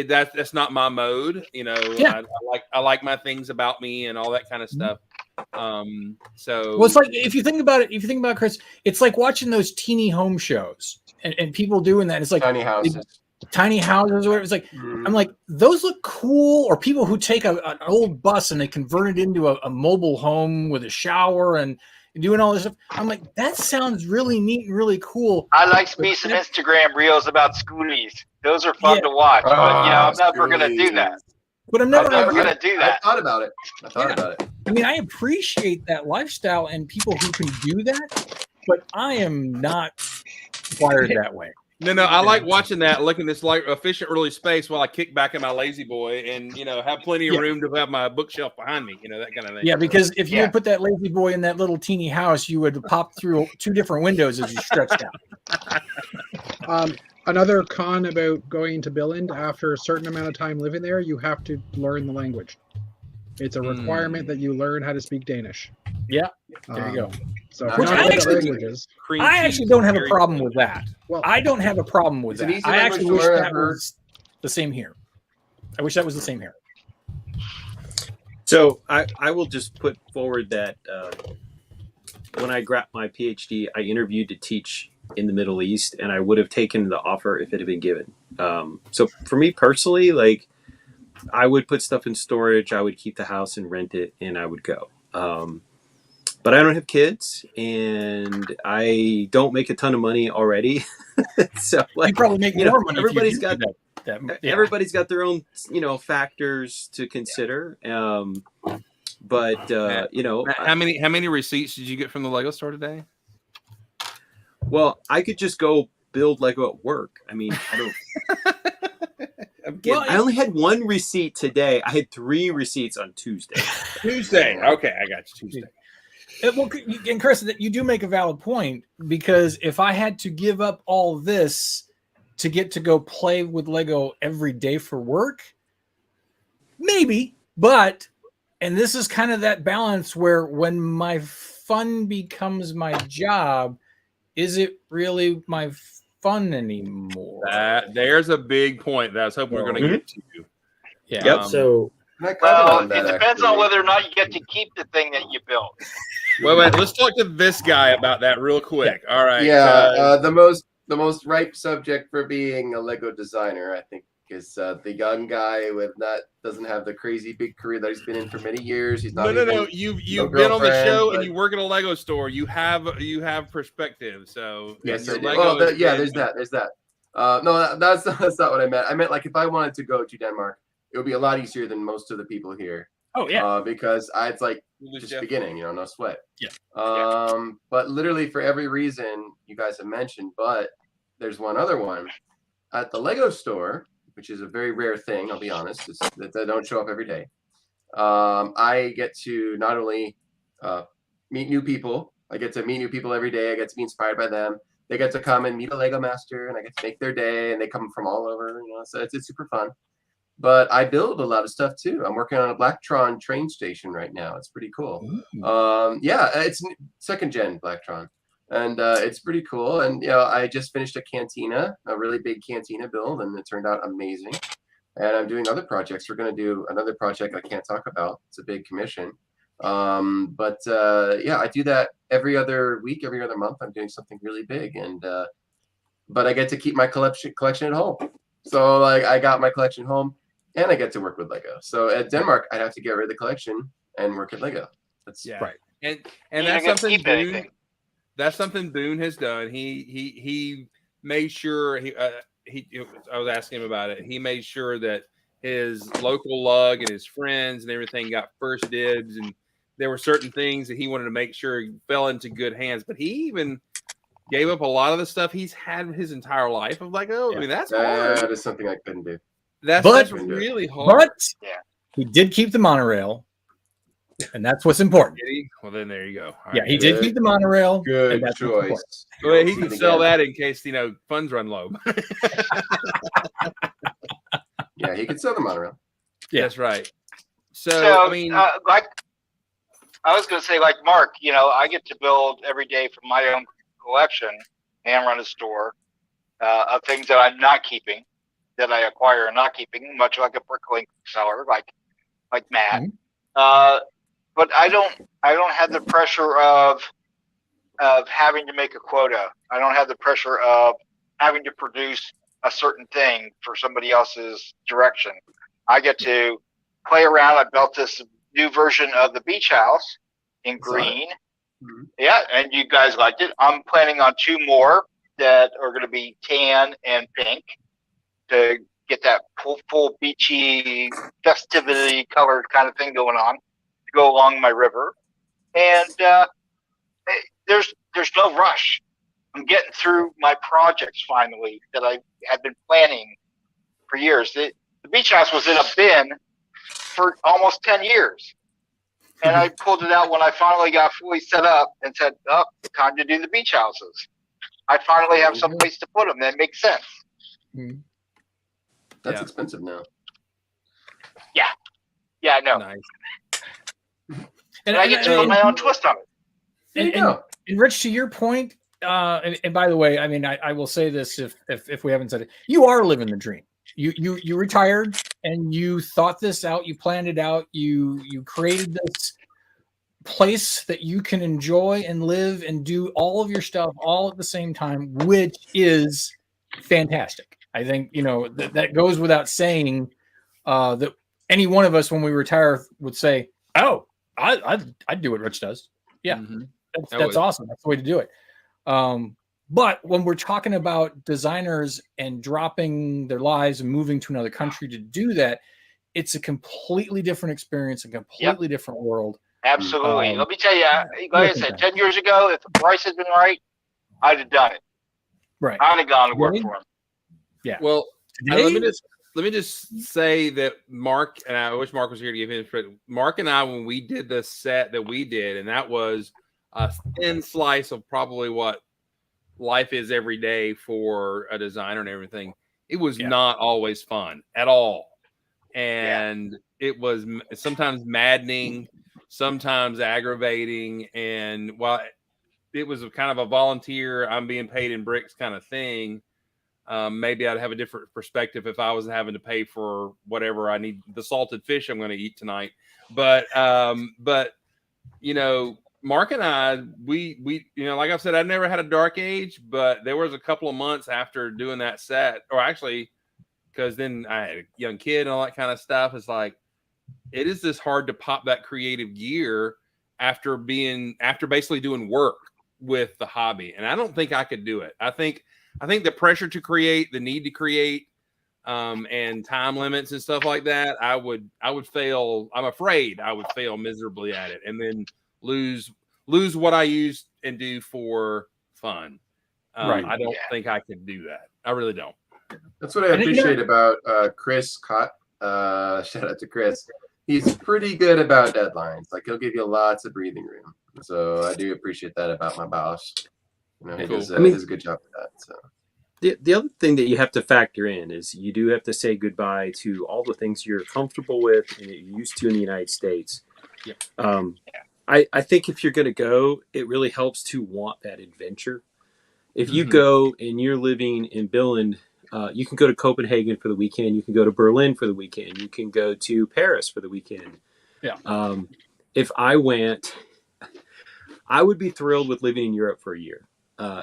That's not my mode, I like my things about me and all that kind of stuff. So it's like, if you think about it, Chris, it's like watching those teeny home shows and people doing that. It's like tiny houses or whatever. It's like, I'm like, those look cool. Or people who take an old bus and they convert it into a mobile home with a shower and doing all this stuff. I'm like, that sounds really neat and really cool. I like to see some Instagram reels about schoolies. Those are fun to watch. But I'm never going to do that. But I'm never going to do that. I thought about it. I mean, I appreciate that lifestyle and people who can do that, but I am not wired that way. No, I like watching that, looking at this like efficient, really space while I kick back in my lazy boy and, have plenty of room to have my bookshelf behind me, that kind of thing. Yeah, because if you would put that lazy boy in that little teeny house, you would pop through 2 different windows as you stretched out. Another con about going to Billund, after a certain amount of time living there, you have to learn the language. It's a requirement that you learn how to speak Danish. Yeah, there you go. So I actually don't have a problem with that. Well, I don't have a problem with that. I actually wish that was the same here. I wish that was the same here. So I will just put forward that when I grabbed my PhD, I interviewed to teach in the Middle East, and I would have taken the offer if it had been given. So for me personally, like, I would put stuff in storage, I would keep the house and rent it, and I would go. But I don't have kids, and I don't make a ton of money already. So like, you probably make more money. Everybody's got everybody's got their own, factors to consider. But you know, how many receipts did you get from the Lego store today? Well, I could just go build Lego at work. I mean, I don't. I only had one receipt today. I had 3 receipts on Tuesday. Tuesday. Okay, I got you. Tuesday. Well, and Chris, you do make a valid point, because if I had to give up all this to get to go play with Lego every day for work, maybe, but, and this is kind of that balance where when my fun becomes my job, is it really my fun anymore? There's a big point that I was hoping we were going to get to. Yeah. Yep. So, well, it depends on whether or not you get to keep the thing that you built. Wait, let's talk to this guy about that real quick. All right. Yeah, the most ripe subject for being a Lego designer, I think, is the young guy who doesn't have the crazy big career that he's been in for many years. He's not. No. You've been on the show and you work in a Lego store. You have perspective. So yes, there's that. There's that. No, that's not what I meant. I meant like if I wanted to go to Denmark, it would be a lot easier than most of the people here. Oh yeah. Because it's like just beginning, no sweat. Yeah. But literally for every reason you guys have mentioned, but there's one other one at the Lego store, which is a very rare thing. I'll be honest, that they don't show up every day. I get to not only meet new people. I get to meet new people every day. I get to be inspired by them. They get to come and meet a Lego master, and I get to make their day. And they come from all over, So it's super fun. But I build a lot of stuff too. I'm working on a Blacktron train station right now. It's pretty cool. It's 2nd gen Blacktron, and it's pretty cool. And I just finished a cantina, a really big cantina build, and it turned out amazing. And I'm doing other projects. We're going to do another project I can't talk about. It's a big commission. I do that every other week, every other month. I'm doing something really big, and but I get to keep my collection at home. So like I got my collection home. And I get to work with Lego. So at Denmark, I'd have to get rid of the collection and work at Lego. That's right. And that's something Boone. That's something Boone has done. He made sure I was asking him about it. He made sure that his local lug and his friends and everything got first dibs, and there were certain things that he wanted to make sure fell into good hands. But he even gave up a lot of the stuff he's had his entire life of Lego. I mean, that's hard. That is something I couldn't do. That's really hard. But he did keep the monorail, and that's what's important. Did he? Well, then there you go. All yeah, right. he did keep the monorail. Good choice. Well, he can sell that in case funds run low. Yeah, he can sell the monorail. Yeah, that's right. So I mean, like I was going to say, like Mark, I get to build every day from my own collection and run a store of things that I'm not keeping, that I acquire and not keeping, much like a Bricklink seller, like Matt. Mm-hmm. But I don't have the pressure of having to make a quota. I don't have the pressure of having to produce a certain thing for somebody else's direction. I get to play around. I built this new version of the beach house in green. Mm-hmm. Yeah, and you guys liked it. I'm planning on 2 more that are going to be tan and pink, to get that full beachy festivity colored kind of thing going on to go along my river. And there's no rush. I'm getting through my projects finally that I had been planning for years. The beach house was in a bin for almost 10 years. And I pulled it out when I finally got fully set up and said, oh, time to do the beach houses. I finally have some place to put them that makes sense. Mm-hmm. That's expensive now. Yeah, I know. Nice. And I get to put my own twist on it. And Rich, to your point, and by the way, I mean, I will say this if we haven't said it, you are living the dream. You retired and you thought this out, you planned it out, you created this place that you can enjoy and live and do all of your stuff all at the same time, which is fantastic. I think, that goes without saying, that any one of us when we retire would say, oh, I'd do what Rich does. Yeah, mm-hmm. That's awesome. That's the way to do it. But when we're talking about designers and dropping their lives and moving to another country to do that, it's a completely different experience, a completely different world. Absolutely. Let me tell you, like I said, 10 years ago, if the price had been right, I'd have done it. Right. I'd have gone to work for him. Yeah. Well, Today- let me just say that Mark, and I wish Mark was here to give him credit. Mark and I, when we did the set that we did, and that was a thin slice of probably what life is every day for a designer and everything. It was not always fun at all. And it was sometimes maddening, sometimes aggravating. And while it was a kind of a volunteer, I'm being paid in bricks kind of thing, maybe I'd have a different perspective if I was having to pay for whatever I need, the salted fish I'm going to eat tonight. But you know, Mark and I, we you know, like I've said, I never had a dark age, but there was a couple of months after doing that set, or actually, because then I had a young kid and all that kind of stuff. It's like, it is this hard to pop that creative gear after basically doing work with the hobby. And I don't think I could do it. I think the pressure to create, the need to create, and time limits and stuff like that, I would fail. I'm afraid I would fail miserably at it, and then lose what I use and do for fun. Right. I don't think I could do that. I really don't. That's what I appreciate about Chris Cott. Shout out to Chris. He's pretty good about deadlines. Like, he'll give you lots of breathing room. So I do appreciate that about my boss. You know, he does a good job with that. So the other thing that you have to factor in is you do have to say goodbye to all the things you're comfortable with and that you're used to in the United States. Yeah. I think if you're going to go, it really helps to want that adventure. If you go and you're living in Billund, you can go to Copenhagen for the weekend. You can go to Berlin for the weekend. You can go to Paris for the weekend. Yeah. If I went, I would be thrilled with living in Europe for a year.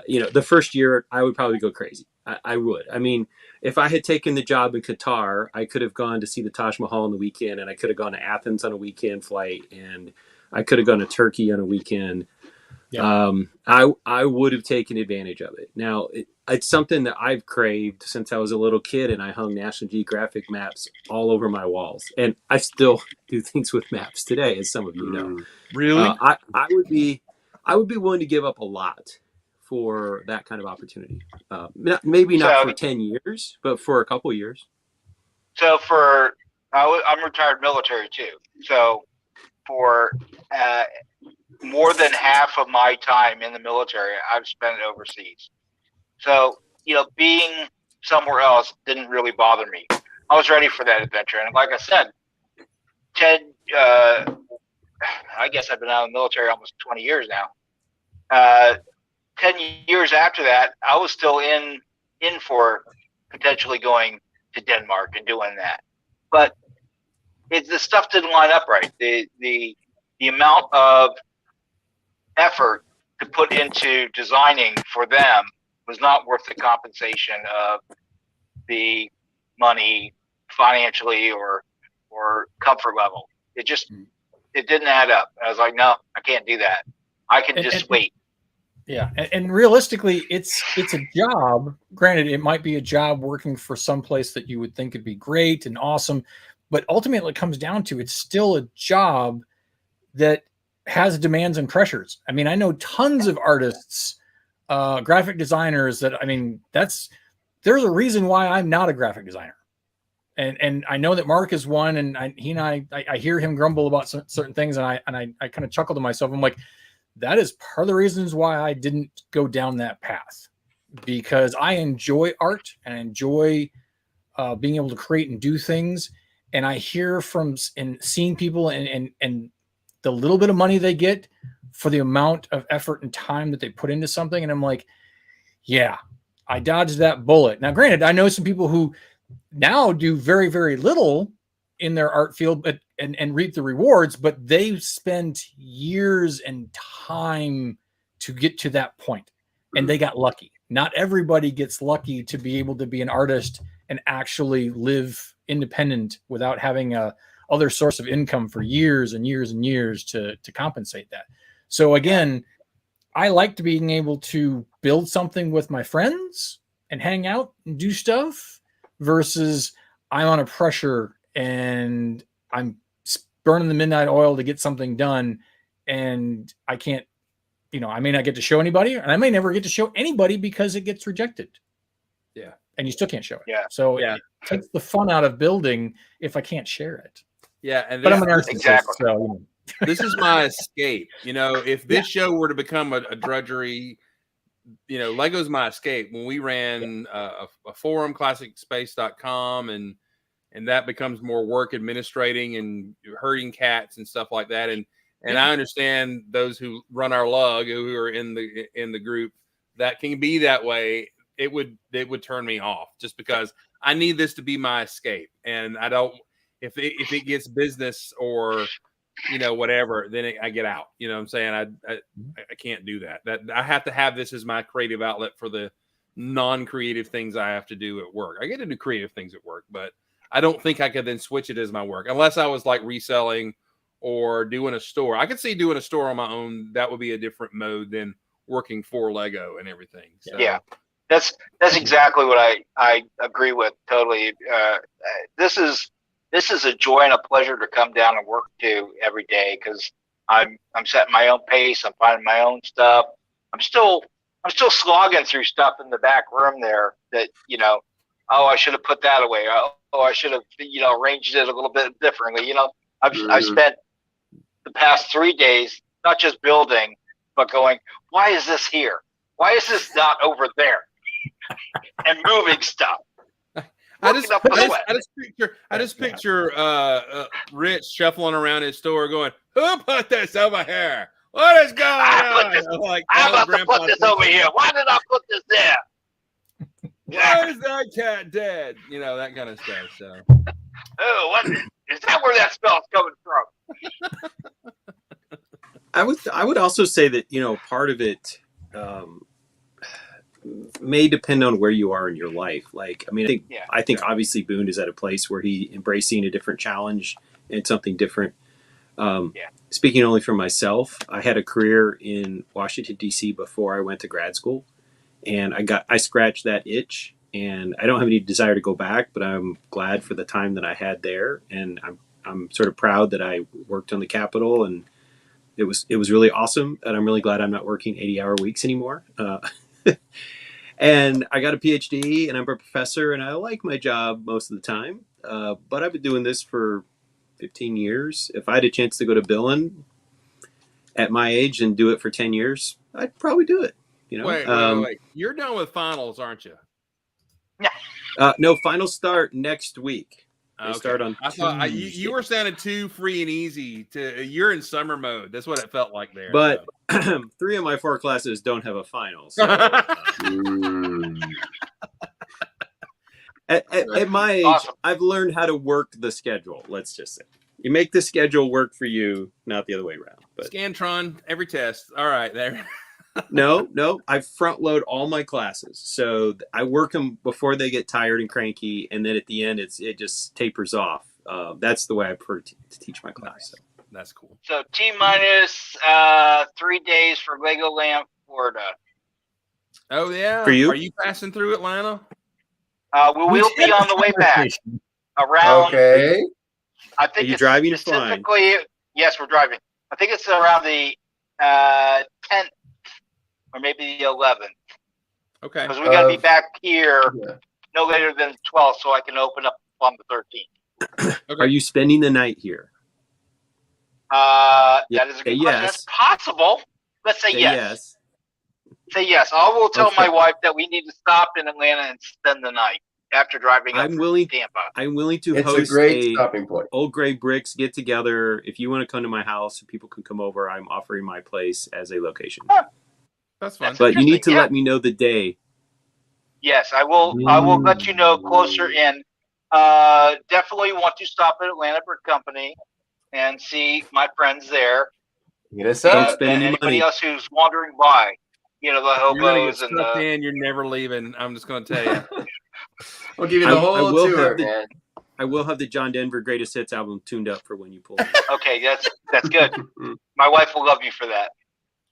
You know, the first year I would probably go crazy. I would. I mean, if I had taken the job in Qatar, I could have gone to see the Taj Mahal on the weekend, and I could have gone to Athens on a weekend flight, and I could have gone to Turkey on a weekend. Yeah. I would have taken advantage of it. Now, it's something that I've craved since I was a little kid, and I hung National Geographic maps all over my walls. And I still do things with maps today, as some of you know. Really? I would be willing to give up a lot for that kind of opportunity. Maybe not for 10 years, but for a couple years. So I'm retired military too. So for more than half of my time in the military, I've spent overseas. So, you know, being somewhere else didn't really bother me. I was ready for that adventure. And like I said, I guess I've been out of the military almost 20 years now. 10 years after that, I was still in for potentially going to Denmark and doing that. But the stuff didn't line up right. The amount of effort to put into designing for them was not worth the compensation of the money financially or comfort level. It didn't add up. I was like, no, I can't do that. I can just wait. Yeah. And realistically, it's a job. Granted, it might be a job working for some place that you would think would be great and awesome, but ultimately it comes down to, it's still a job that has demands and pressures. I mean, I know tons of artists, graphic designers that, I mean, there's a reason why I'm not a graphic designer. And I know that Mark is one, and I hear him grumble about certain things, and I kind of chuckle to myself. I'm like, that is part of the reasons why I didn't go down that path, because I enjoy art and I enjoy being able to create and do things. And I hear from and seeing people and the little bit of money they get for the amount of effort and time that they put into something. And I'm like, yeah, I dodged that bullet. Now, granted, I know some people who now do very, very little in their art field, but and reap the rewards, but they spend years and time to get to that point, and they got lucky. Not everybody gets lucky to be able to be an artist and actually live independent without having a other source of income for years and years and years to compensate that. So again, I liked being able to build something with my friends and hang out and do stuff versus I'm on a pressure and I'm burning the midnight oil to get something done, and I can't, I may not get to show anybody, and I may never get to show anybody because it gets rejected. Yeah. And you still can't show it. Yeah. So Yeah. it takes the fun out of building if I can't share it. Yeah, and But I'm an this, narcissist, Exactly. so this is my escape. If this show were to become a drudgery, Lego's my escape. When we ran a forum, classicspace.com, and that becomes more work administrating and herding cats and stuff like that. And I understand those who run our lug, who are in the group, that can be that way. It would turn me off just because I need this to be my escape. And I don't, if it gets business or, whatever, then I get out. You know what I'm saying? I can't do that. That I have to have this as my creative outlet for the non-creative things I have to do at work. I get to do creative things at work, but I don't think I could then switch it as my work unless I was like reselling or doing a store. I could see doing a store on my own. That would be a different mode than working for Lego and everything. So, Yeah. That's exactly what I agree with totally. This is a joy and a pleasure to come down and work to every day because I'm setting my own pace. I'm finding my own stuff. I'm still slogging through stuff in the back room there that I should have put that away. Oh, I should have arranged it a little bit differently. I've spent the past 3 days not just building but going, why is this here? Why is this not over there? And moving stuff. I just picture Rich shuffling around his store going, who put this over here? What is going on? I'm about to put this over here. Why did I put this there? Why is that cat dead? That kind of stuff. So, oh, what is that? Where that smell's coming from? I would also say that part of it may depend on where you are in your life. I think obviously Boone is at a place where he embracing a different challenge and something different. Speaking only for myself, I had a career in Washington D.C. before I went to grad school, and I scratched that itch, and I don't have any desire to go back, but I'm glad for the time that I had there, and I'm sort of proud that I worked on the Capitol, and it was really awesome, and I'm really glad I'm not working 80-hour weeks anymore. And I got a PhD, and I'm a professor, and I like my job most of the time. But I've been doing this for 15 years. If I had a chance to go to Billund at my age and do it for 10 years, I'd probably do it. Wait. You're done with finals, aren't you? No, finals start next week. They Okay. start on I thought Tuesday. you were sounding too free and easy. You're in summer mode. That's what it felt like there. But 3 of my 4 classes don't have a final. So, at my age, Awesome. I've learned how to work the schedule. Let's just say you make the schedule work for you, not the other way around. But Scantron, every test. All right, there. no, I front load all my classes, so I work them before they get tired and cranky, and then at the end, it just tapers off. That's the way I prefer to teach my class. So. That's cool. So T-minus 3 days for Legoland, Florida. Oh yeah. For you? Are you passing through Atlanta? We will be on the way back around. Okay. I think Are you it's driving or flying? specifically. Yes, we're driving. I think it's around the 10th or maybe the 11th Okay. because we got to be back here Yeah. no later than the 12th so I can open up on the 13th. Okay. Are you spending the night here? That is a Say good question. yes. That's possible. Let's say Say yes. Say yes. I will tell Okay. my wife that we need to stop in Atlanta and spend the night after driving up I'm from willing. Tampa. I'm willing to It's a host great stopping point. Old Gray Bricks get together. If you want to come to my house, people can come over. I'm offering my place as a location. That's fine. That's But you need to interesting, yeah. let me know the day. Yes, I will. I will let you know closer in. Definitely want to stop at Atlanta Brick Company and see my friends there. Get us Don't up. spend And any anybody money. else who's wandering by. The You're gonna get hobos and stuck the. in. You're never leaving. I'm just gonna tell you. We'll give you the I whole will tour, have the- man. I will have the John Denver Greatest Hits album tuned up for when you pull in. Okay, that's good. My wife will love you for that.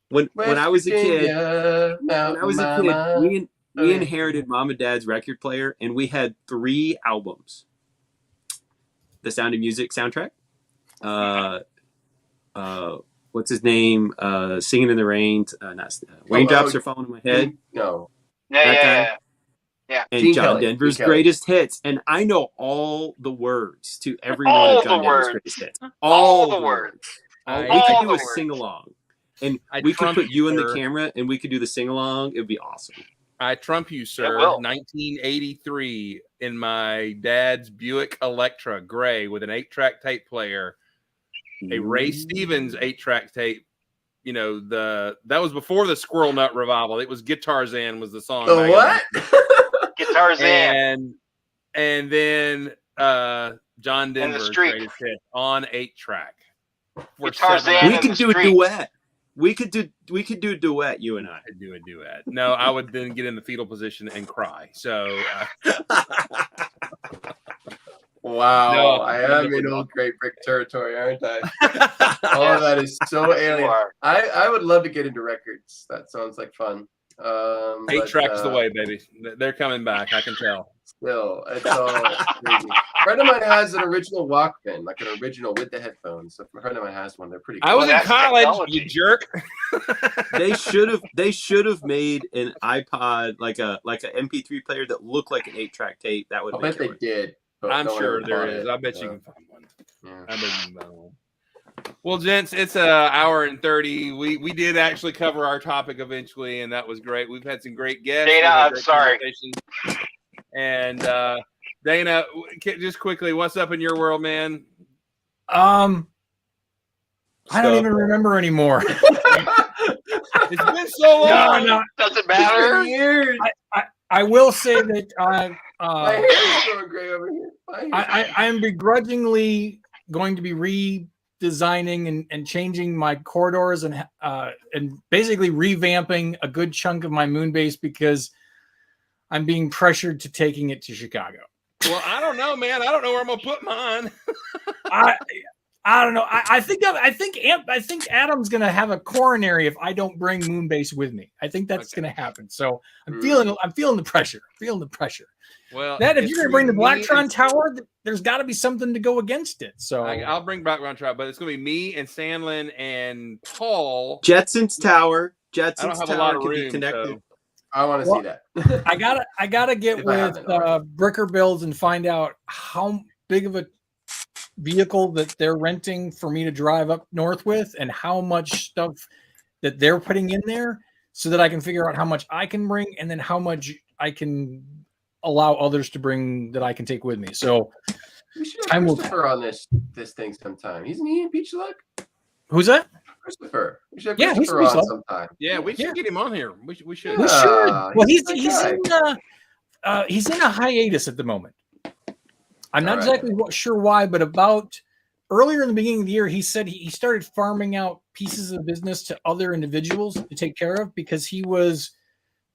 When I was a kid, Mama. we inherited mom and dad's record player, and we had 3 albums. the Sound of Music soundtrack. What's his name? Singing in the Rain. Raindrops Are Falling on My Head. No. Yeah. And Gene John Kelly. Denver's Gene Kelly. greatest hits. And I know all the words to every All one of John the Denver's words. greatest hits. All the words. We I- could all do the a words. sing along. And I we could trump put you in the sir. camera and we could do the sing along. It would be awesome. I trump you, sir. will. 1983 in my dad's Buick Electra gray with an 8-track tape player, a Ray Stevens 8-track tape. You know, that was before the Squirrel Nut revival. It was Guitarzan was the song. The back what? Guitars in. in- and then John Denver's Streak. greatest hit on 8-track. For Guitarzan 7 We and could the do a Streak. duet. We could do a duet, you and I. to do a duet. No, I would then get in the fetal position and cry. So Wow, No, I am in no. old Great Brick territory, aren't I? All of that is so You alien. are. I would love to get into records. That sounds like fun. 8-track's the way, baby. They're coming back. I can tell. Still, it's all crazy. A friend of mine has an original Walkman, like an original with the headphones. So a friend of mine has one. They're pretty cool. I was in that's college, technology. you jerk. They should have made an iPod like a MP3 player that looked like an 8-track tape. That would I have bet been they killer. did. But I'm no one sure ever there bought is. it, I bet so, you can find one. yeah. I bet you can find one. Well, gents, it's an hour and 30. We did actually cover our topic eventually, and that was great. We've had some great guests. Dana, We've had I'm great sorry. conversations. And Dana, just quickly, what's up in your world, man? I don't Stuff. even remember anymore. It's been so long. No, Doesn't matter. Years. I will say that My hair is going gray over here. I am begrudgingly going to be redesigning and changing my corridors and basically revamping a good chunk of my moon base because I'm being pressured to taking it to Chicago. Well, I don't know, man. I don't know where I'm gonna put mine. I don't know. I think Adam's gonna have a coronary if I don't bring Moonbase with me. I think that's Okay. gonna happen. So I'm feeling the pressure. Well, That if it's you're gonna bring the me and- Blacktron Tower, there's got to be something to go against it. So I'll bring back Ron Trout, but it's gonna be me and Sandlin and Paul. Jetson's Tower. I don't Jetson's have a lot Tower of could be room. connected. So. I want to Well, see that. I gotta get If I with haven't already. Bricker Builds and find out how big of a vehicle that they're renting for me to drive up north with, and how much stuff that they're putting in there, so that I can figure out how much I can bring, and then how much I can allow others to bring that I can take with me. So We should Time have will Christopher on this thing sometime. Isn't he in Beach Luck? who's that? Christopher. We should have Yeah, he's Christopher Beach on Luck. sometime. Yeah, we should Yeah. get him on here. We should. We should. Yeah, Well, he's a good he's in a hiatus at the moment. I'm not All right. exactly sure why, but about earlier in the beginning of the year, he said he started farming out pieces of business to other individuals to take care of because he was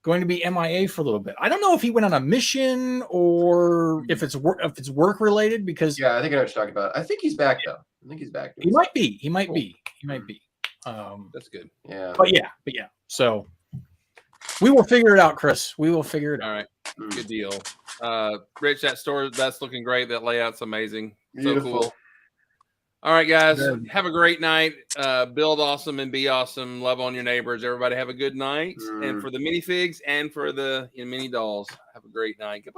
going to be MIA for a little bit. I don't know if he went on a mission or if it's work related, because Yeah, I think I know what you're talking about. I think he's back though. I think he's back. he might be. He might Cool. be. He might be. That's good. Yeah. But yeah. So we will figure it out, Chris. We will figure it out. All right, Mm. good deal. Rich, that store that's looking great. That layout's amazing. Beautiful. So cool. All right, guys, Good. have a great night. Build awesome and be awesome. Love on your neighbors. Everybody have a good night. And for the minifigs and for the mini dolls, have a great night. Goodbye.